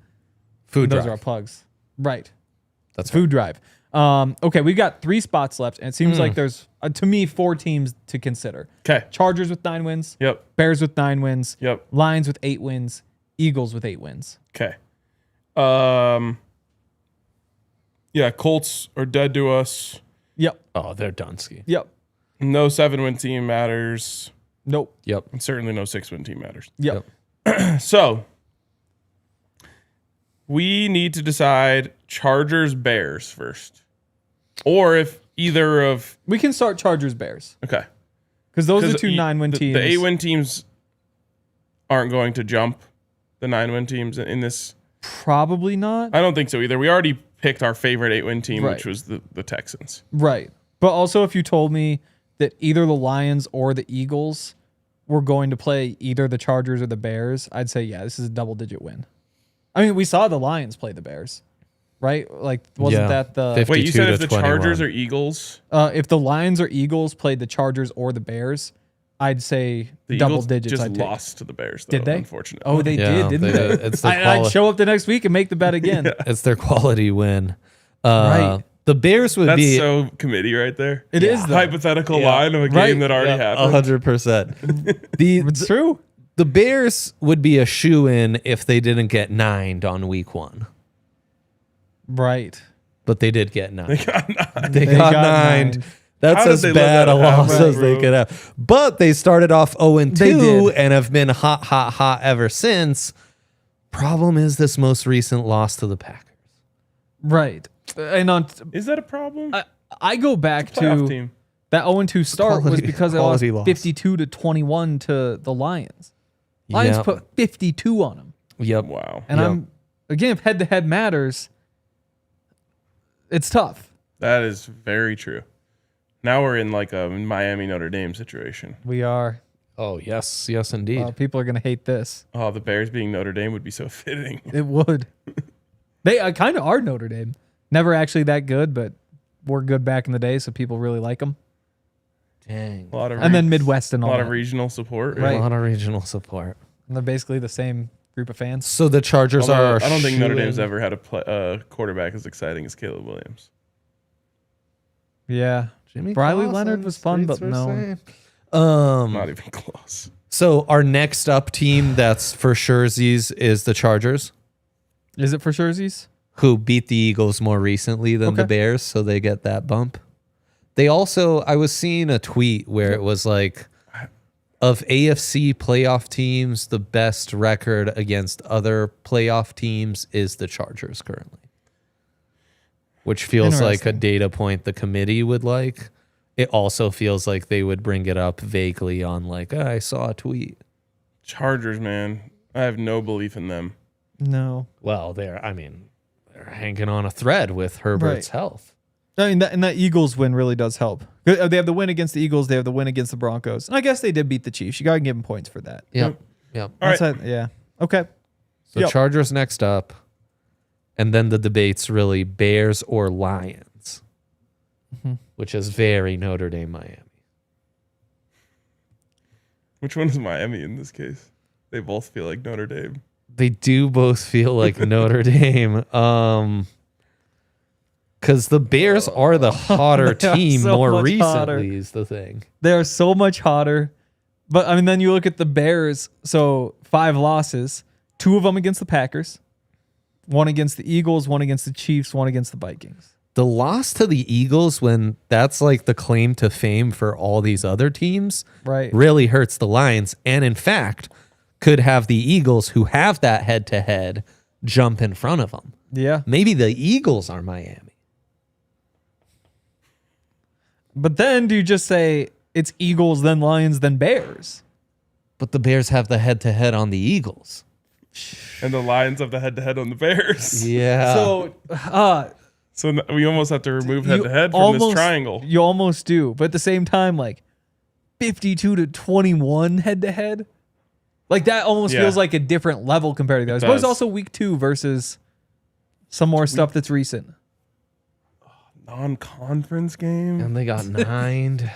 [SPEAKER 2] Food
[SPEAKER 1] Those
[SPEAKER 2] drive.
[SPEAKER 1] are our plugs. Right.
[SPEAKER 2] That's
[SPEAKER 1] Food drive. Okay, we've got 3 spots left, and it seems like there's, to me, 4 teams to consider.
[SPEAKER 3] Okay.
[SPEAKER 1] Chargers with 9 wins.
[SPEAKER 3] Yep.
[SPEAKER 1] Bears with 9 wins.
[SPEAKER 3] Yep.
[SPEAKER 1] Lions with 8 wins. Eagles with 8 wins.
[SPEAKER 3] Okay. Yeah, Colts are dead to us.
[SPEAKER 1] Yep.
[SPEAKER 2] Oh, they're Dunsky.
[SPEAKER 1] Yep.
[SPEAKER 3] No 7-win team matters.
[SPEAKER 1] Nope.
[SPEAKER 2] Yep.
[SPEAKER 3] And certainly no 6-win team matters.
[SPEAKER 1] Yep.
[SPEAKER 3] So we need to decide Chargers Bears first. Or if either of
[SPEAKER 1] We can start Chargers Bears
[SPEAKER 3] okay.
[SPEAKER 1] because those are 2
[SPEAKER 3] the-
[SPEAKER 1] 9-win teams.
[SPEAKER 3] The 8-win teams aren't going to jump the 9-win teams in this.
[SPEAKER 1] Probably not.
[SPEAKER 3] I don't think so either. We already picked our favorite 8-win team,
[SPEAKER 1] Right.
[SPEAKER 3] which was the Texans.
[SPEAKER 1] Right. But also, if you told me that either the Lions or the Eagles were going to play either the Chargers or the Bears, I'd say, yeah, this is a double-digit win. I mean, we saw the Lions play the Bears, right? Like, wasn't
[SPEAKER 2] Yeah.
[SPEAKER 1] that the...
[SPEAKER 2] 50.
[SPEAKER 3] Wait, you said
[SPEAKER 2] 52
[SPEAKER 3] if
[SPEAKER 2] to
[SPEAKER 3] the Chargers
[SPEAKER 2] 21.
[SPEAKER 3] or Eagles?
[SPEAKER 1] if the Lions or Eagles played the Chargers or the Bears, I'd say
[SPEAKER 3] The
[SPEAKER 1] double
[SPEAKER 3] Eagles
[SPEAKER 1] digits.
[SPEAKER 3] just
[SPEAKER 1] I'd take.
[SPEAKER 3] lost to the Bears, though,
[SPEAKER 1] Did they?
[SPEAKER 3] unfortunately.
[SPEAKER 1] Oh, they
[SPEAKER 2] Yeah,
[SPEAKER 1] did, didn't
[SPEAKER 2] they
[SPEAKER 1] they?
[SPEAKER 2] did. It's the
[SPEAKER 1] I'd show up the next week and make the bet again.
[SPEAKER 2] It's their quality win.
[SPEAKER 1] Right.
[SPEAKER 2] The Bears would
[SPEAKER 3] That's
[SPEAKER 2] be
[SPEAKER 3] so committee right there.
[SPEAKER 1] It is, though.
[SPEAKER 3] Hypothetical
[SPEAKER 2] Yeah.
[SPEAKER 3] line of a
[SPEAKER 1] Right.
[SPEAKER 3] game that already happened.
[SPEAKER 2] 100%.
[SPEAKER 1] It's true.
[SPEAKER 2] The Bears would be a shoe-in if they didn't get 9'd on week 1.
[SPEAKER 1] Right.
[SPEAKER 2] But they did get 9.
[SPEAKER 3] They got 9.
[SPEAKER 2] They got 9'd. That's
[SPEAKER 3] How did
[SPEAKER 2] as
[SPEAKER 3] they let
[SPEAKER 2] bad
[SPEAKER 3] that
[SPEAKER 2] a loss
[SPEAKER 3] happen,
[SPEAKER 2] as they
[SPEAKER 3] bro?
[SPEAKER 2] could have. But they started off 0-2
[SPEAKER 1] They did.
[SPEAKER 2] and have been hot ever since. Problem is this most recent loss to the Packers.
[SPEAKER 1] Right. And
[SPEAKER 3] Is that a problem?
[SPEAKER 1] I go back
[SPEAKER 3] Playoff
[SPEAKER 1] to
[SPEAKER 3] team.
[SPEAKER 1] that 0-2 start was
[SPEAKER 2] Quality-
[SPEAKER 1] because they lost
[SPEAKER 2] quality loss.
[SPEAKER 1] 52-21 to the Lions. Lions
[SPEAKER 2] Yep.
[SPEAKER 1] put 52 on them.
[SPEAKER 2] Yep.
[SPEAKER 3] Wow.
[SPEAKER 1] And
[SPEAKER 2] Yep.
[SPEAKER 1] I'm, again, if head-to-head matters, it's tough.
[SPEAKER 3] That is very true. Now we're in like a Miami Notre Dame situation.
[SPEAKER 1] We are.
[SPEAKER 2] Oh, yes. Yes, indeed.
[SPEAKER 1] People are going to hate this.
[SPEAKER 3] Oh, the Bears being Notre Dame would be so fitting.
[SPEAKER 1] It would. They kind of are Notre Dame. Never actually that good, but were good back in the day, so people really like them.
[SPEAKER 2] Dang.
[SPEAKER 3] A lot of
[SPEAKER 1] And then Midwest and
[SPEAKER 3] a
[SPEAKER 1] all
[SPEAKER 3] lot of
[SPEAKER 1] that.
[SPEAKER 3] regional support.
[SPEAKER 1] Right.
[SPEAKER 2] A lot of regional support.
[SPEAKER 1] And they're basically the same group of fans.
[SPEAKER 2] So the Chargers
[SPEAKER 3] Although,
[SPEAKER 2] are.
[SPEAKER 3] I don't think Notre
[SPEAKER 2] shoe-in.
[SPEAKER 3] Dame's ever had a quarterback as exciting as Caleb Williams.
[SPEAKER 1] Yeah.
[SPEAKER 2] Jimmy
[SPEAKER 1] Briley
[SPEAKER 2] Clausen,
[SPEAKER 1] Leonard was fun, but
[SPEAKER 2] streets were
[SPEAKER 1] no.
[SPEAKER 2] saying.
[SPEAKER 3] Not even close.
[SPEAKER 2] So our next up team that's for surezies is the Chargers,
[SPEAKER 1] Is it for Jerseys?
[SPEAKER 2] who beat the Eagles more recently than the
[SPEAKER 1] Okay.
[SPEAKER 2] Bears, so they get that bump. They also, I was seeing a tweet where it was like, of AFC playoff teams, the best record against other playoff teams is the Chargers currently, which feels like a
[SPEAKER 1] Interesting.
[SPEAKER 2] data point the committee would like. It also feels like they would bring it up vaguely on like, I saw a tweet.
[SPEAKER 3] Chargers, man. I have no belief in them.
[SPEAKER 1] No.
[SPEAKER 2] Well, they're hanging on a thread with Herbert's
[SPEAKER 1] Right.
[SPEAKER 2] health.
[SPEAKER 1] I mean, that Eagles win really does help. They have the win against the Eagles. They have the win against the Broncos. And I guess they did beat the Chiefs. You got to give them points for that.
[SPEAKER 2] Yep.
[SPEAKER 3] All right.
[SPEAKER 1] Yeah. Okay.
[SPEAKER 2] So
[SPEAKER 1] Yep.
[SPEAKER 2] Chargers next up. And then the debate's really Bears or Lions, which is very Notre Dame, Miami.
[SPEAKER 3] Which one is Miami in this case? They both feel like Notre Dame.
[SPEAKER 2] They do both feel like Notre Dame. Because the Bears are the hotter
[SPEAKER 1] They are
[SPEAKER 2] team
[SPEAKER 1] so
[SPEAKER 2] more
[SPEAKER 1] much
[SPEAKER 2] recently
[SPEAKER 1] hotter.
[SPEAKER 2] is the thing.
[SPEAKER 1] They are so much hotter. But I mean, then you look at the Bears. So 5 losses, 2 of them against the Packers, 1 against the Eagles, 1 against the Chiefs, 1 against the Vikings.
[SPEAKER 2] The loss to the Eagles, when that's like the claim to fame for all these other teams,
[SPEAKER 1] Right.
[SPEAKER 2] really hurts the Lions. And in fact, could have the Eagles, who have that head-to-head, jump in front of them.
[SPEAKER 1] Yeah.
[SPEAKER 2] Maybe the Eagles are Miami.
[SPEAKER 1] But then do you just say it's Eagles, then Lions, then Bears?
[SPEAKER 2] But the Bears have the head-to-head on the Eagles.
[SPEAKER 3] And the Lions have the head-to-head on the Bears.
[SPEAKER 2] Yeah.
[SPEAKER 1] So
[SPEAKER 3] So we almost have to remove head-to-head from
[SPEAKER 1] almost,
[SPEAKER 3] this triangle.
[SPEAKER 1] You almost do. But at the same time, like 52-21 head-to-head. Like that almost
[SPEAKER 3] Yeah.
[SPEAKER 1] feels like a different level compared to the others. But it's
[SPEAKER 3] does.
[SPEAKER 1] also week 2 versus some more stuff that's recent.
[SPEAKER 3] Non-conference game?
[SPEAKER 2] And they got 9.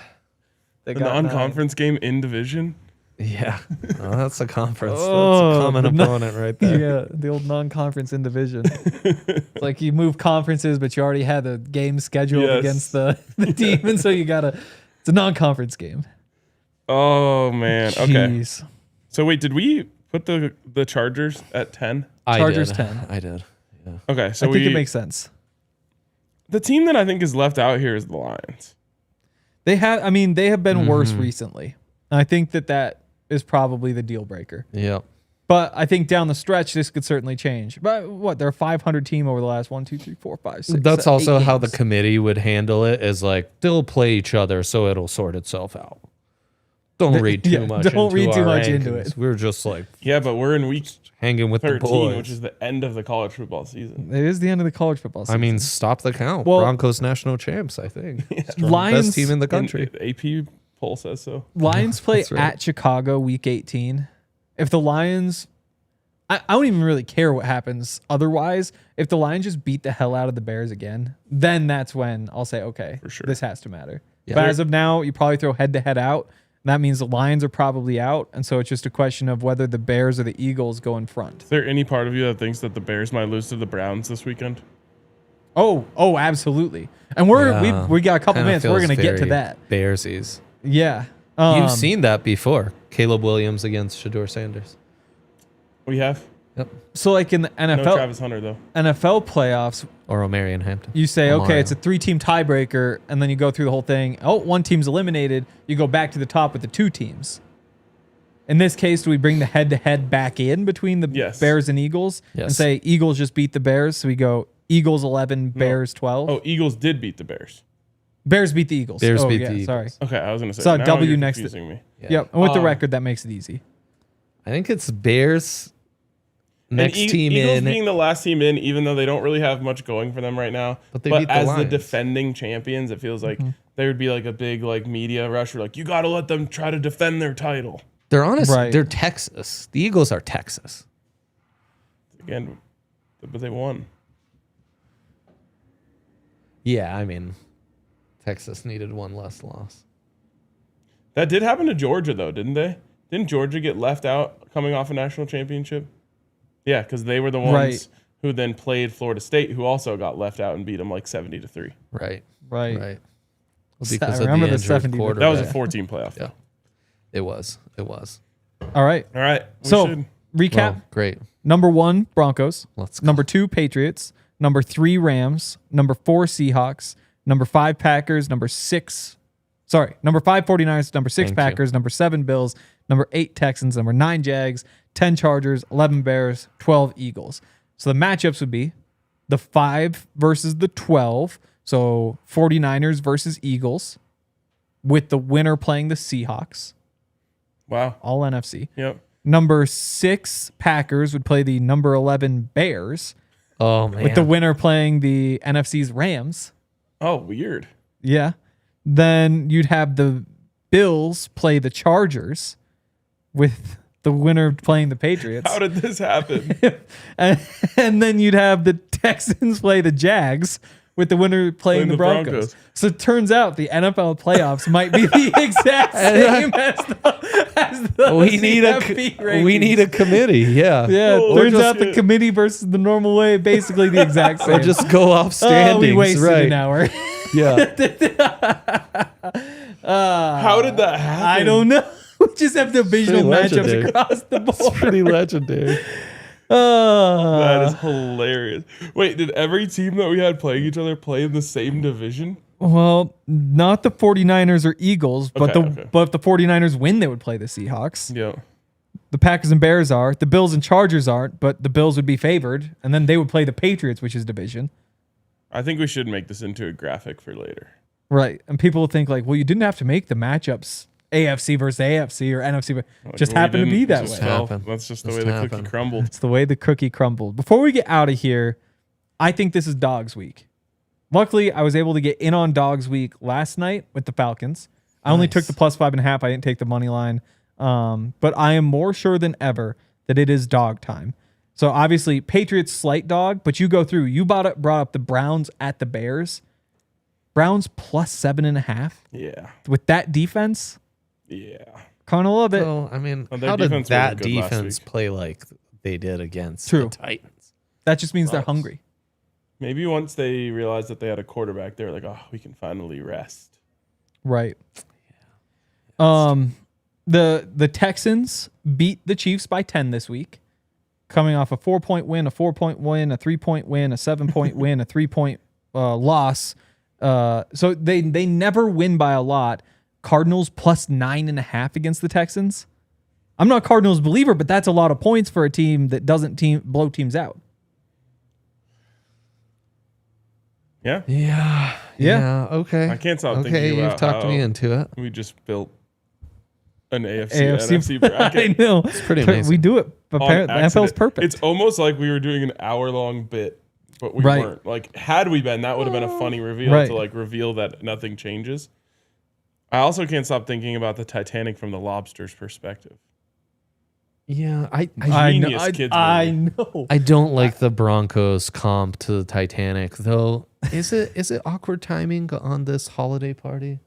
[SPEAKER 1] They
[SPEAKER 3] A
[SPEAKER 1] got
[SPEAKER 3] non-conference game in division?
[SPEAKER 2] Yeah. Oh, that's a conference.
[SPEAKER 1] Oh,
[SPEAKER 2] that's a common
[SPEAKER 1] the non-
[SPEAKER 2] opponent right
[SPEAKER 1] 9.
[SPEAKER 2] there.
[SPEAKER 1] Yeah, the old non-conference in division. It's like you move conferences, but you already had a game scheduled
[SPEAKER 3] Yes.
[SPEAKER 1] against the team, and so you gotta. It's a non-conference game.
[SPEAKER 3] Oh, man. Okay.
[SPEAKER 1] Jeez.
[SPEAKER 3] So wait, did we put the Chargers at 10?
[SPEAKER 1] Chargers
[SPEAKER 2] I did.
[SPEAKER 1] 10.
[SPEAKER 2] I did. Yeah.
[SPEAKER 3] Okay, so
[SPEAKER 1] I think it makes sense.
[SPEAKER 3] the team that I think is left out here is the Lions.
[SPEAKER 1] They have. I mean, they have been
[SPEAKER 2] Mm-hmm.
[SPEAKER 1] worse recently. And I think that is probably the deal breaker.
[SPEAKER 2] Yep.
[SPEAKER 1] But I think down the stretch, this could certainly change. But what? They're a 500 team over the last 1, 2, 3, 4, 5, 6.
[SPEAKER 2] That's
[SPEAKER 1] 7,
[SPEAKER 2] also
[SPEAKER 1] 8
[SPEAKER 2] how the
[SPEAKER 1] games.
[SPEAKER 2] committee would handle it, is like they'll play each other so it'll sort itself out. Don't read too much.
[SPEAKER 1] don't read
[SPEAKER 2] into
[SPEAKER 1] too
[SPEAKER 2] our
[SPEAKER 1] much into
[SPEAKER 2] rankings.
[SPEAKER 1] it.
[SPEAKER 2] We're just like
[SPEAKER 3] Yeah, but we're in week
[SPEAKER 2] hanging with the
[SPEAKER 3] 13,
[SPEAKER 2] boys.
[SPEAKER 3] which is the end of the college football season.
[SPEAKER 1] It is the end of the college football season.
[SPEAKER 2] I mean, stop the count.
[SPEAKER 1] Well-
[SPEAKER 2] Broncos national champs, I think.
[SPEAKER 1] Lions
[SPEAKER 2] Best team in the country.
[SPEAKER 3] AP poll says so.
[SPEAKER 1] Lions play
[SPEAKER 2] That's right.
[SPEAKER 1] at Chicago week 18. If the Lions, I don't even really care what happens otherwise. If the Lions just beat the hell out of the Bears again, then that's when I'll say, okay,
[SPEAKER 3] For sure.
[SPEAKER 1] this has to matter.
[SPEAKER 2] Yeah.
[SPEAKER 1] But as of now, you probably throw head-to-head out. And that means the Lions are probably out. And so it's just a question of whether the Bears or the Eagles go in front.
[SPEAKER 3] Is there any part of you that thinks that the Bears might lose to the Browns this weekend?
[SPEAKER 1] Oh, absolutely. And
[SPEAKER 2] Yeah.
[SPEAKER 1] we got a couple
[SPEAKER 2] Kinda
[SPEAKER 1] minutes. We're
[SPEAKER 2] feels
[SPEAKER 1] going to get to
[SPEAKER 2] very
[SPEAKER 1] that.
[SPEAKER 2] Bearsies.
[SPEAKER 1] Yeah.
[SPEAKER 2] You've seen that before. Caleb Williams against Shador Sanders.
[SPEAKER 3] We have?
[SPEAKER 2] Yep.
[SPEAKER 1] So like in the
[SPEAKER 3] No
[SPEAKER 1] NFL
[SPEAKER 3] Travis Hunter, though.
[SPEAKER 1] NFL playoffs,
[SPEAKER 2] Or Omarion Hampton.
[SPEAKER 1] you say,
[SPEAKER 2] Omarion.
[SPEAKER 1] okay, it's a 3-team tiebreaker, and then you go through the whole thing. Oh, one team's eliminated. You go back to the top with the 2 teams. In this case, do we bring the head-to-head back in between the
[SPEAKER 3] Yes.
[SPEAKER 1] Bears and Eagles and
[SPEAKER 2] Yes.
[SPEAKER 1] say Eagles just beat the Bears? So we go Eagles 11, Bears 12.
[SPEAKER 3] Oh, Eagles did beat the Bears.
[SPEAKER 1] Bears beat the Eagles.
[SPEAKER 2] Bears
[SPEAKER 1] oh,
[SPEAKER 2] beat
[SPEAKER 1] yeah,
[SPEAKER 2] the
[SPEAKER 1] Sorry.
[SPEAKER 2] Eagles.
[SPEAKER 3] Okay, I was going to say.
[SPEAKER 1] So
[SPEAKER 3] now
[SPEAKER 1] W
[SPEAKER 3] you're
[SPEAKER 1] next to-
[SPEAKER 3] confusing me.
[SPEAKER 2] Yeah.
[SPEAKER 1] Yep. And with the
[SPEAKER 3] Um,
[SPEAKER 1] record, that makes it easy.
[SPEAKER 2] I think it's Bears. Next
[SPEAKER 3] And
[SPEAKER 2] team
[SPEAKER 3] Eagles
[SPEAKER 2] in.
[SPEAKER 3] being the last team in, even though they don't really have much going for them right now.
[SPEAKER 2] But they beat the
[SPEAKER 3] as
[SPEAKER 2] Lions.
[SPEAKER 3] the defending champions, it feels like there would be like a big like media rush. Where like you got to let them try to defend their title
[SPEAKER 2] They're honest.
[SPEAKER 1] Right.
[SPEAKER 2] They're Texas. The Eagles are Texas.
[SPEAKER 3] again, but they won.
[SPEAKER 2] Yeah, I mean, Texas needed one less loss.
[SPEAKER 3] That did happen to Georgia though, didn't they? Didn't Georgia get left out coming off a national championship? Yeah, because they were the ones
[SPEAKER 1] Right.
[SPEAKER 3] who then played Florida State, who also got left out and beat them like 70-3.
[SPEAKER 2] Right.
[SPEAKER 1] Right.
[SPEAKER 2] Right. Well,
[SPEAKER 1] I
[SPEAKER 2] because of
[SPEAKER 1] remember
[SPEAKER 2] the
[SPEAKER 1] the
[SPEAKER 2] injured
[SPEAKER 1] 70
[SPEAKER 3] That was a
[SPEAKER 2] quarterback.
[SPEAKER 3] 14 playoff.
[SPEAKER 2] Yeah. It was. It was.
[SPEAKER 1] All right.
[SPEAKER 3] All right.
[SPEAKER 1] So recap.
[SPEAKER 2] Well, great.
[SPEAKER 1] Number 1, Broncos.
[SPEAKER 2] Let's go.
[SPEAKER 1] Number 2, Patriots. Number 3, Rams. Number 4, Seahawks. Number 5, Packers. Number 5, 49ers. Number 6,
[SPEAKER 2] Thank you.
[SPEAKER 1] Packers. Number 7, Bills. Number 8, Texans. Number 9, Jags. 10, Chargers. 11, Bears. 12, Eagles. So the matchups would be the 5 versus the 12. So 49ers versus Eagles, with the winner playing the Seahawks.
[SPEAKER 3] Wow.
[SPEAKER 1] All NFC.
[SPEAKER 3] Yep.
[SPEAKER 1] Number 6, Packers would play the number 11 Bears,
[SPEAKER 2] Oh, man.
[SPEAKER 1] with the winner playing the NFC's Rams.
[SPEAKER 3] Oh, weird.
[SPEAKER 1] Yeah. Then you'd have the Bills play the Chargers, with the winner playing the Patriots.
[SPEAKER 3] How did this happen?
[SPEAKER 1] and then you'd have the Texans play the Jags, with the winner playing the Broncos. So it turns out the NFL playoffs might be the exact same as the
[SPEAKER 2] we need a committee. Yeah.
[SPEAKER 1] Yeah,
[SPEAKER 3] Oh,
[SPEAKER 1] turns
[SPEAKER 3] just
[SPEAKER 1] out the committee versus the normal way, basically the exact same.
[SPEAKER 2] We'll just go off standings.
[SPEAKER 1] we wasted
[SPEAKER 2] right.
[SPEAKER 1] an hour.
[SPEAKER 2] Yeah.
[SPEAKER 3] How did that happen?
[SPEAKER 1] I don't know. We just have divisional
[SPEAKER 2] Pretty
[SPEAKER 1] matchups
[SPEAKER 2] legendary.
[SPEAKER 1] across the board.
[SPEAKER 2] It's pretty legendary.
[SPEAKER 3] That is hilarious. Wait, did every team that we had playing each other play in the same division?
[SPEAKER 1] Well, not the 49ers or Eagles, but
[SPEAKER 3] Okay.
[SPEAKER 1] but if the 49ers win, they would play the Seahawks.
[SPEAKER 3] Yeah.
[SPEAKER 1] The Packers and Bears are. The Bills and Chargers aren't, but the Bills would be favored, and then they would play the Patriots, which is division.
[SPEAKER 3] I think we should make this into a graphic for later.
[SPEAKER 1] Right. And people will think like, well, you didn't have to make the matchups AFC versus AFC or NFC, but just
[SPEAKER 3] Well, we
[SPEAKER 1] happened to be
[SPEAKER 3] didn't.
[SPEAKER 1] that
[SPEAKER 3] It just
[SPEAKER 1] way.
[SPEAKER 3] fell.
[SPEAKER 2] happened.
[SPEAKER 3] That's just the
[SPEAKER 2] Just
[SPEAKER 3] way the
[SPEAKER 2] happened.
[SPEAKER 3] cookie crumbled.
[SPEAKER 1] It's the way the cookie crumbled. Before we get out of here, I think this is Dogs Week. Luckily, I was able to get in on Dogs Week last night with the Falcons. I only took the +5.5. I didn't take the money line. But I am more sure than ever that it is dog time. So obviously, Patriots slight dog, but you go through. You brought up the Browns at the Bears. Browns +7.5
[SPEAKER 3] Yeah.
[SPEAKER 1] with that defense.
[SPEAKER 3] Yeah.
[SPEAKER 1] Kind of love it.
[SPEAKER 2] So, I mean,
[SPEAKER 3] Well, their
[SPEAKER 2] how did
[SPEAKER 3] defense
[SPEAKER 2] that
[SPEAKER 3] wasn't good last
[SPEAKER 2] defense
[SPEAKER 3] week.
[SPEAKER 2] play like they did against
[SPEAKER 1] True.
[SPEAKER 2] the Titans?
[SPEAKER 1] That just means they're
[SPEAKER 3] Bucks.
[SPEAKER 1] hungry.
[SPEAKER 3] Maybe once they realized that they had a quarterback, they were like, oh, we can finally rest.
[SPEAKER 1] Right. The Texans beat the Chiefs by 10 this week, coming off a 4-point win, a 4-point win, a 3-point win, a 7-point win, a 3-point loss. So they never win by a lot. Cardinals +9.5 against the Texans. I'm not a Cardinals believer, but that's a lot of points for a team that doesn't blow teams out.
[SPEAKER 3] Yeah.
[SPEAKER 2] Yeah.
[SPEAKER 1] Yeah.
[SPEAKER 2] Okay.
[SPEAKER 3] I can't stop
[SPEAKER 2] Okay,
[SPEAKER 3] thinking
[SPEAKER 2] you've
[SPEAKER 3] about
[SPEAKER 2] talked
[SPEAKER 3] how
[SPEAKER 2] me into it.
[SPEAKER 3] we just built an AFC
[SPEAKER 1] AFC
[SPEAKER 3] NFC bracket.
[SPEAKER 1] I know.
[SPEAKER 2] It's pretty amazing.
[SPEAKER 1] We do it.
[SPEAKER 3] on
[SPEAKER 1] Apparently, the NFL's
[SPEAKER 3] accident.
[SPEAKER 1] perfect.
[SPEAKER 3] It's almost like we were doing an hour-long bit, but we
[SPEAKER 1] Right.
[SPEAKER 3] weren't. Like, had we been, that would have been a funny reveal
[SPEAKER 1] Right.
[SPEAKER 3] to like reveal that nothing changes. I also can't stop thinking about the Titanic from the lobster's perspective.
[SPEAKER 2] Yeah, I
[SPEAKER 3] Genius kids
[SPEAKER 1] I
[SPEAKER 3] movie.
[SPEAKER 1] know.
[SPEAKER 2] I don't like the Broncos comp to the Titanic though. Is it awkward timing on this holiday party?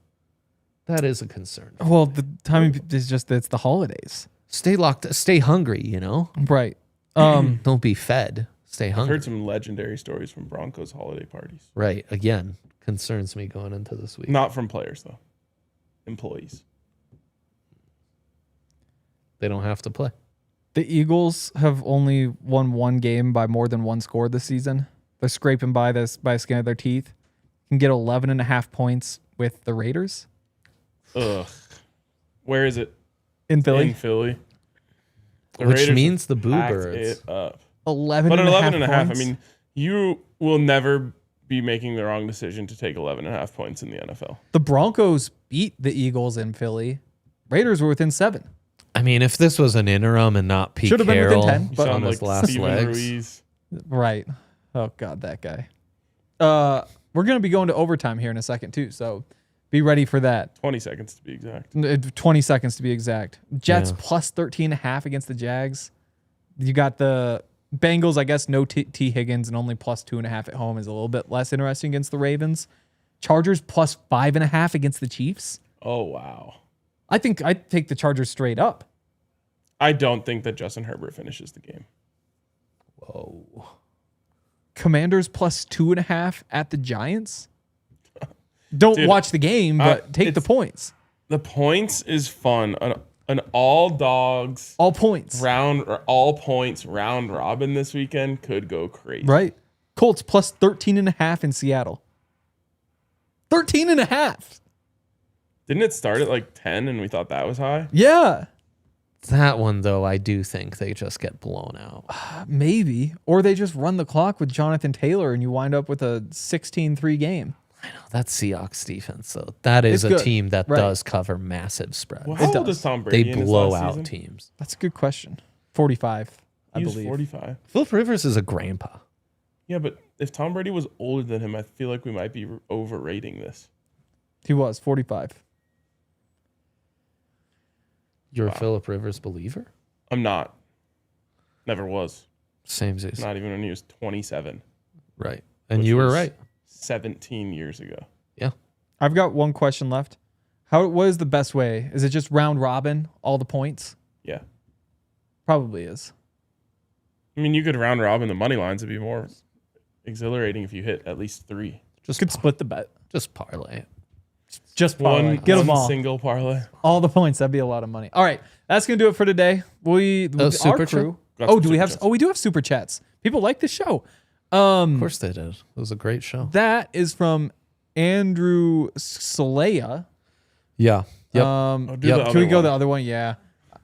[SPEAKER 2] That is a concern.
[SPEAKER 1] Well, the timing is just it's the holidays.
[SPEAKER 2] Stay stay hungry, you know?
[SPEAKER 1] Right.
[SPEAKER 2] Don't be fed. Stay
[SPEAKER 3] I've
[SPEAKER 2] hungry.
[SPEAKER 3] heard some legendary stories from Broncos holiday parties.
[SPEAKER 2] Right. Again, concerns me going into this week.
[SPEAKER 3] Not from players, though. Employees.
[SPEAKER 2] They don't have to play.
[SPEAKER 1] The Eagles have only won one game by more than one score this season. They're scraping by this by the skin of their teeth. Can get 11.5 points with the Raiders
[SPEAKER 3] Ugh. Where is it?
[SPEAKER 1] in Philly.
[SPEAKER 3] In Philly. The
[SPEAKER 2] Which
[SPEAKER 3] Raiders
[SPEAKER 2] means the
[SPEAKER 3] packed
[SPEAKER 2] Boo-Birds.
[SPEAKER 3] it up.
[SPEAKER 1] 11
[SPEAKER 3] But at 11 and a half, I
[SPEAKER 1] points.
[SPEAKER 3] mean, you will never be making the wrong decision to take 11 and a half points in the NFL.
[SPEAKER 1] The Broncos beat the Eagles in Philly. Raiders were within 7.
[SPEAKER 2] I mean, if this was an interim and not Pete
[SPEAKER 1] Should have been within
[SPEAKER 2] Carroll
[SPEAKER 1] 10,
[SPEAKER 3] You
[SPEAKER 1] but
[SPEAKER 2] on
[SPEAKER 3] sound
[SPEAKER 2] his
[SPEAKER 3] like
[SPEAKER 2] last
[SPEAKER 3] Steven
[SPEAKER 2] legs.
[SPEAKER 3] Ruiz.
[SPEAKER 1] Right. Oh God, that guy. We're gonna be going to overtime here in a second too, so be ready for that.
[SPEAKER 3] 20 seconds to be exact.
[SPEAKER 1] 20 seconds to be exact. Jets
[SPEAKER 2] Yeah.
[SPEAKER 1] plus 13.5 against the Jags. You got the Bengals, I guess no T. Higgins and only plus 2.5 at home is a little bit less interesting against the Ravens. Chargers plus 5.5 against the Chiefs.
[SPEAKER 3] Oh, wow.
[SPEAKER 1] I think I'd take the Chargers straight up.
[SPEAKER 3] I don't think that Justin Herbert finishes the game.
[SPEAKER 2] Whoa.
[SPEAKER 1] Commanders plus 2.5 at the Giants. Don't
[SPEAKER 3] Dude,
[SPEAKER 1] watch the game, but take the
[SPEAKER 3] it's-
[SPEAKER 1] points.
[SPEAKER 3] The points is fun. An all dogs
[SPEAKER 1] All points.
[SPEAKER 3] round or all points round robin this weekend could go crazy.
[SPEAKER 1] Right. Colts plus 13.5 in Seattle. 13.5.
[SPEAKER 3] Didn't it start at like 10 and we thought that was high?
[SPEAKER 1] Yeah.
[SPEAKER 2] That one, though, I do think they just get blown out.
[SPEAKER 1] Maybe. Or they just run the clock with Jonathan Taylor and you wind up with a 16-3 game.
[SPEAKER 2] That's Seahawks defense, though. That is
[SPEAKER 1] It's
[SPEAKER 2] a
[SPEAKER 1] good.
[SPEAKER 2] team that
[SPEAKER 1] Right.
[SPEAKER 2] does cover massive spreads.
[SPEAKER 3] Well, how old
[SPEAKER 1] does.
[SPEAKER 3] is Tom Brady?
[SPEAKER 2] They
[SPEAKER 3] in his
[SPEAKER 2] blow
[SPEAKER 3] last
[SPEAKER 2] out
[SPEAKER 3] season?
[SPEAKER 2] teams.
[SPEAKER 1] That's a good question. 45, I
[SPEAKER 3] He was
[SPEAKER 1] believe.
[SPEAKER 3] 45.
[SPEAKER 2] Philip Rivers is a grandpa.
[SPEAKER 3] Yeah, but if Tom Brady was older than him, I feel like we might be overrating this.
[SPEAKER 1] He was 45.
[SPEAKER 2] You're
[SPEAKER 3] Wow.
[SPEAKER 2] a Philip Rivers believer?
[SPEAKER 3] I'm not. Never was.
[SPEAKER 2] Same as
[SPEAKER 3] Not even when he was 27.
[SPEAKER 2] right. And
[SPEAKER 3] Which
[SPEAKER 2] you were
[SPEAKER 3] was
[SPEAKER 2] right.
[SPEAKER 3] 17 years ago.
[SPEAKER 2] Yeah.
[SPEAKER 1] I've got one question left. What is the best way? Is it just round robin, all the points?
[SPEAKER 3] Yeah.
[SPEAKER 1] Probably is.
[SPEAKER 3] I mean, you could round robin the money lines. It'd be more exhilarating if you hit at least 3.
[SPEAKER 1] Just could split the bet.
[SPEAKER 2] Just parlay it.
[SPEAKER 1] Just parlay. Get them all.
[SPEAKER 3] Single parlay.
[SPEAKER 1] All the points. That'd be a lot of money. All right. That's going to do it for today.
[SPEAKER 2] Super
[SPEAKER 1] Our crew.
[SPEAKER 3] Got
[SPEAKER 1] Oh,
[SPEAKER 3] some
[SPEAKER 1] do we
[SPEAKER 3] super
[SPEAKER 1] have?
[SPEAKER 3] chats.
[SPEAKER 1] Oh, we do have super chats. People like the show.
[SPEAKER 2] Of course they did. It was a great show.
[SPEAKER 1] That is from Andrew Salea.
[SPEAKER 2] Yeah. Yep.
[SPEAKER 3] do the
[SPEAKER 1] Can
[SPEAKER 3] other
[SPEAKER 1] we go
[SPEAKER 3] one.
[SPEAKER 1] the other one? Yeah.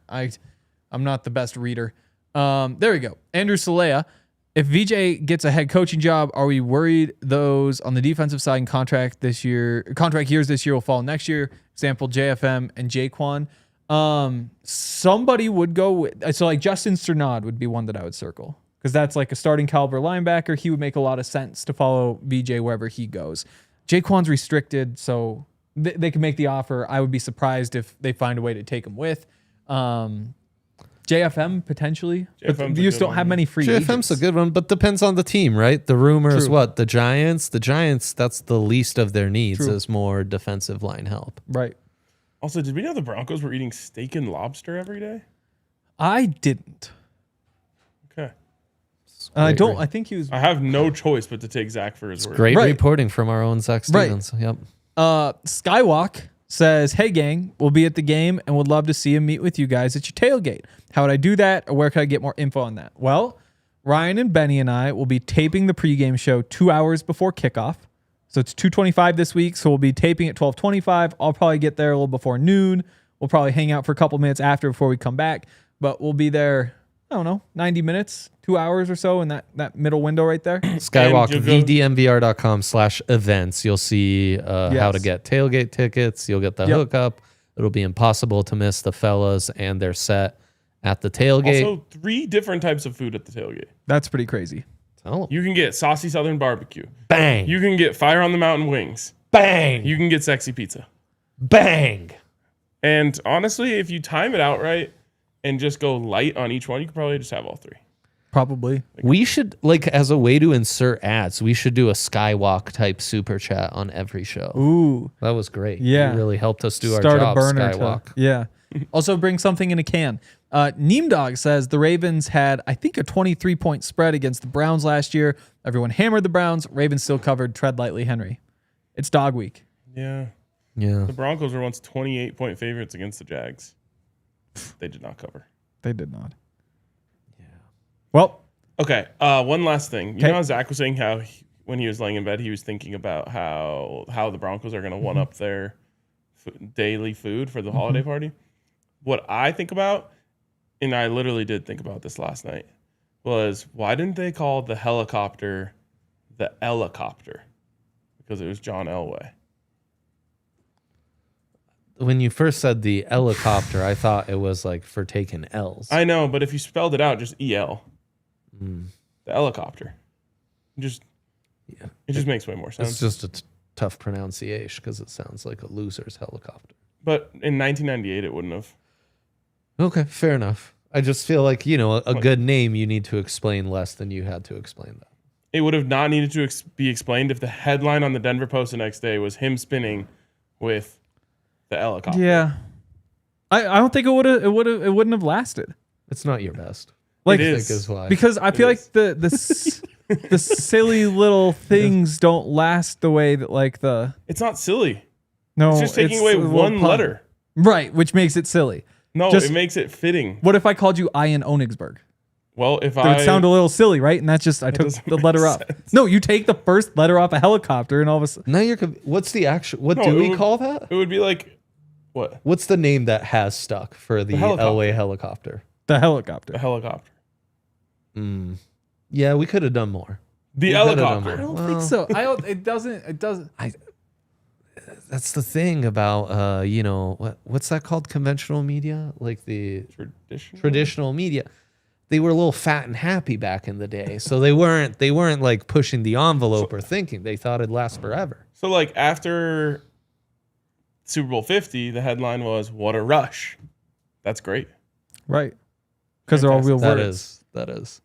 [SPEAKER 1] I'm not the best reader. There we go. Andrew Salea. If VJ gets a head coaching job, are we worried those on the defensive side in contract years this year will fall next year? Example, JFM and Jaquan. Somebody would go with, so like Justin Strnad would be one that I would circle because that's like a starting caliber linebacker. He would make a lot of sense to follow VJ wherever he goes. Jaquan's restricted, so they can make the offer. I would be surprised if they find a way to take him with. JFM potentially, but
[SPEAKER 3] JFM's
[SPEAKER 1] you
[SPEAKER 3] a
[SPEAKER 1] just
[SPEAKER 3] good
[SPEAKER 1] don't have
[SPEAKER 3] one.
[SPEAKER 1] many free
[SPEAKER 2] JFM's
[SPEAKER 1] agents.
[SPEAKER 2] a good one, but depends on the team, right? The rumors,
[SPEAKER 1] True.
[SPEAKER 2] what? The Giants, that's the least of their needs
[SPEAKER 1] True.
[SPEAKER 2] is more defensive line help.
[SPEAKER 1] Right.
[SPEAKER 3] Also, did we know the Broncos were eating steak and lobster every day?
[SPEAKER 1] I didn't.
[SPEAKER 3] Okay.
[SPEAKER 1] I
[SPEAKER 2] Great
[SPEAKER 1] don't.
[SPEAKER 2] re-
[SPEAKER 1] I think he was.
[SPEAKER 3] I have no choice but to take Zach for his word.
[SPEAKER 2] Great
[SPEAKER 1] Right.
[SPEAKER 2] reporting from our own Zac
[SPEAKER 1] Right.
[SPEAKER 2] Stevens. Yep.
[SPEAKER 1] Skywalk says, "Hey gang, we'll be at the game and would love to see and meet with you guys at your tailgate. How would I do that, or where could I get more info on that?" Well, Ryan and Benny and I will be taping the pregame show 2 hours before kickoff. So it's 2:25 this week. So we'll be taping at 12:25. I'll probably get there a little before noon. We'll probably hang out for a couple minutes after before we come back. But we'll be there, I don't know, 90 minutes, 2 hours or so in that middle window right there.
[SPEAKER 2] Skywalk,
[SPEAKER 3] you'll go-
[SPEAKER 2] vdnvr.com/events. You'll see how
[SPEAKER 1] Yes.
[SPEAKER 2] to get tailgate tickets. You'll get the
[SPEAKER 1] Yep.
[SPEAKER 2] hookup. It'll be impossible to miss the fellas and their set at the tailgate.
[SPEAKER 3] Also, 3 different types of food at the tailgate.
[SPEAKER 1] That's pretty crazy.
[SPEAKER 2] Tell 'em.
[SPEAKER 3] You can get saucy Southern barbecue.
[SPEAKER 2] Bang.
[SPEAKER 3] You can get fire on the mountain wings.
[SPEAKER 2] Bang.
[SPEAKER 3] You can get sexy pizza.
[SPEAKER 2] Bang.
[SPEAKER 3] And honestly, if you time it out right and just go light on each one, you could probably just have all 3.
[SPEAKER 1] Probably.
[SPEAKER 2] We should, like, as a way to insert ads, we should do a Skywalk type super chat on every show.
[SPEAKER 1] Ooh.
[SPEAKER 2] That was great.
[SPEAKER 1] Yeah.
[SPEAKER 2] You really helped us do our
[SPEAKER 1] Start
[SPEAKER 2] job,
[SPEAKER 1] a burner.
[SPEAKER 2] Skywalk.
[SPEAKER 1] Yeah. Also bring something in a can. Neemdog says the Ravens had, I think, a 23-point spread against the Browns last year. Everyone hammered the Browns. Ravens still covered. Tread lightly, Henry. It's dog week.
[SPEAKER 3] Yeah.
[SPEAKER 2] Yeah.
[SPEAKER 3] The Broncos were once 28-point favorites against the Jags. They did not cover.
[SPEAKER 1] They did not. Yeah. Well,
[SPEAKER 3] Okay. One last thing. You
[SPEAKER 1] Okay.
[SPEAKER 3] know how Zach was saying how when he was laying in bed, he was thinking about how the Broncos are going to one up their daily food for the holiday party. What I think about, and I literally did think about this last night, was why didn't they call the helicopter the helicopter? Because it was John Elway.
[SPEAKER 2] When you first said the helicopter, I thought it was like for taking L's.
[SPEAKER 3] I know, but if you spelled it out, just EL. The helicopter. It just makes way more sense.
[SPEAKER 2] It's just a tough pronunciation because it sounds like a loser's helicopter.
[SPEAKER 3] But in 1998, it wouldn't have.
[SPEAKER 2] Okay, fair enough. I just feel like, a good name, you need to explain less than you had to explain that.
[SPEAKER 3] It would have not needed to be explained if the headline on the Denver Post the next day was him spinning with the helicopter.
[SPEAKER 1] yeah. I don't think it wouldn't have lasted.
[SPEAKER 2] It's not your best.
[SPEAKER 1] Like,
[SPEAKER 3] It
[SPEAKER 2] I
[SPEAKER 3] is.
[SPEAKER 2] think is why.
[SPEAKER 1] because I feel like
[SPEAKER 3] is.
[SPEAKER 1] the silly little things don't last the way that like the
[SPEAKER 3] It's not silly.
[SPEAKER 1] no.
[SPEAKER 3] It's just taking away
[SPEAKER 1] a little
[SPEAKER 3] one
[SPEAKER 1] pun.
[SPEAKER 3] letter.
[SPEAKER 1] Right, which makes it silly.
[SPEAKER 3] No,
[SPEAKER 1] Just-
[SPEAKER 3] it makes it fitting.
[SPEAKER 1] What if I called you Ian Onigsberg?
[SPEAKER 3] Well, if
[SPEAKER 1] It would sound a little silly, right? And that's just I took
[SPEAKER 3] doesn't
[SPEAKER 1] the
[SPEAKER 3] make
[SPEAKER 1] letter up.
[SPEAKER 3] sense.
[SPEAKER 1] No, you take the first letter off a helicopter, and all of a sudden,
[SPEAKER 2] Now what's the actual, what
[SPEAKER 3] No,
[SPEAKER 2] do
[SPEAKER 3] it
[SPEAKER 2] we
[SPEAKER 3] would-
[SPEAKER 2] call that?
[SPEAKER 3] it would be like, what?
[SPEAKER 2] What's the name that has stuck for the
[SPEAKER 3] helicopter.
[SPEAKER 2] Elway helicopter?
[SPEAKER 1] the helicopter.
[SPEAKER 3] A helicopter.
[SPEAKER 2] Yeah, we could have done more.
[SPEAKER 3] The
[SPEAKER 2] We could've done
[SPEAKER 3] helicopter.
[SPEAKER 1] I don't
[SPEAKER 2] Well,
[SPEAKER 1] think so. I don't. It doesn't. It doesn't.
[SPEAKER 2] That's the thing about, what's that called? Conventional media? Like the traditional media. They were a little fat and happy back in the day. So they weren't like pushing the envelope or thinking. They thought it'd last forever.
[SPEAKER 3] So, like, after Super Bowl 50, the headline was, "What a rush." That's great.
[SPEAKER 1] Right. Because they're all real
[SPEAKER 2] That
[SPEAKER 1] words.
[SPEAKER 2] is.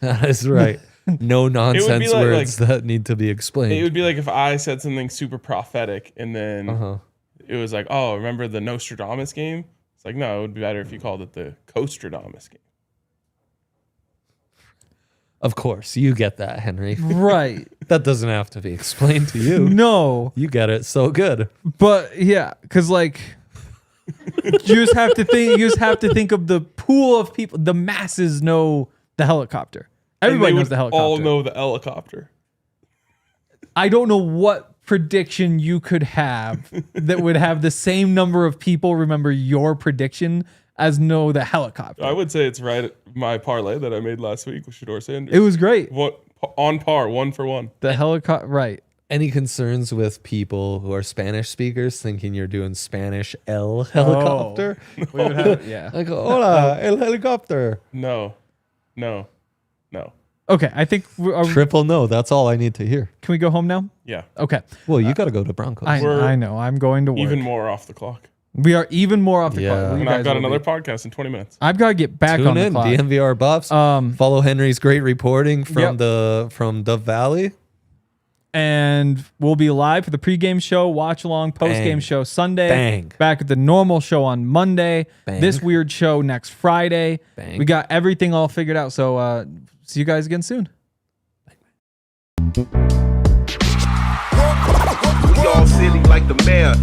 [SPEAKER 2] That is right. no nonsense
[SPEAKER 3] like-
[SPEAKER 2] words that need to be explained.
[SPEAKER 3] It would be like if I said something super prophetic and then it was like, oh, remember the Nostradamus game? It's like, no, it would be better if you called it the Costradamus game.
[SPEAKER 2] Of course, you get that, Henry.
[SPEAKER 1] Right.
[SPEAKER 2] That doesn't have to be explained to you.
[SPEAKER 1] No.
[SPEAKER 2] You get it so good.
[SPEAKER 1] But yeah, because like you just have to think of the pool of people. The masses know the helicopter. Everybody
[SPEAKER 3] And they
[SPEAKER 1] knows the
[SPEAKER 3] would
[SPEAKER 1] helicopter.
[SPEAKER 3] all know the helicopter.
[SPEAKER 1] I don't know what prediction you could have that would have the same number of people remember your prediction as know the helicopter.
[SPEAKER 3] I would say it's right at my parlay that I made last week with Shador Sanders.
[SPEAKER 1] It was great.
[SPEAKER 3] On par, 1 for 1.
[SPEAKER 1] The helicopter, right.
[SPEAKER 2] Any concerns with people who are Spanish speakers thinking you're doing Spanish El helicopter?
[SPEAKER 1] We would have, yeah.
[SPEAKER 2] Like, hola, El helicopter.
[SPEAKER 3] No.
[SPEAKER 1] Okay, I think
[SPEAKER 2] Triple no. That's all I need to hear.
[SPEAKER 1] can we go home now?
[SPEAKER 3] Yeah.
[SPEAKER 1] Okay.
[SPEAKER 2] Well, you got to go to Broncos.
[SPEAKER 1] I know. I'm going to work.
[SPEAKER 3] Even more off the clock.
[SPEAKER 1] We are even more off the
[SPEAKER 2] Yeah.
[SPEAKER 1] clock. You
[SPEAKER 3] And
[SPEAKER 1] guys
[SPEAKER 3] I've got
[SPEAKER 1] will
[SPEAKER 3] another
[SPEAKER 1] be.
[SPEAKER 3] podcast in 20 minutes.
[SPEAKER 1] I've got to get back
[SPEAKER 2] Tune
[SPEAKER 1] on the
[SPEAKER 2] in,
[SPEAKER 1] clock.
[SPEAKER 2] DNVR Buffs. Follow Henry's great reporting from the Valley.
[SPEAKER 1] And we'll be live for the pregame show, watch along, postgame
[SPEAKER 2] Bang.
[SPEAKER 1] show Sunday.
[SPEAKER 2] Bang.
[SPEAKER 1] Back at the normal show on Monday.
[SPEAKER 2] Bang.
[SPEAKER 1] This weird show next Friday.
[SPEAKER 2] Bang.
[SPEAKER 1] We got everything all figured out. So see you guys again soon.
[SPEAKER 5] We all silly like the mayor.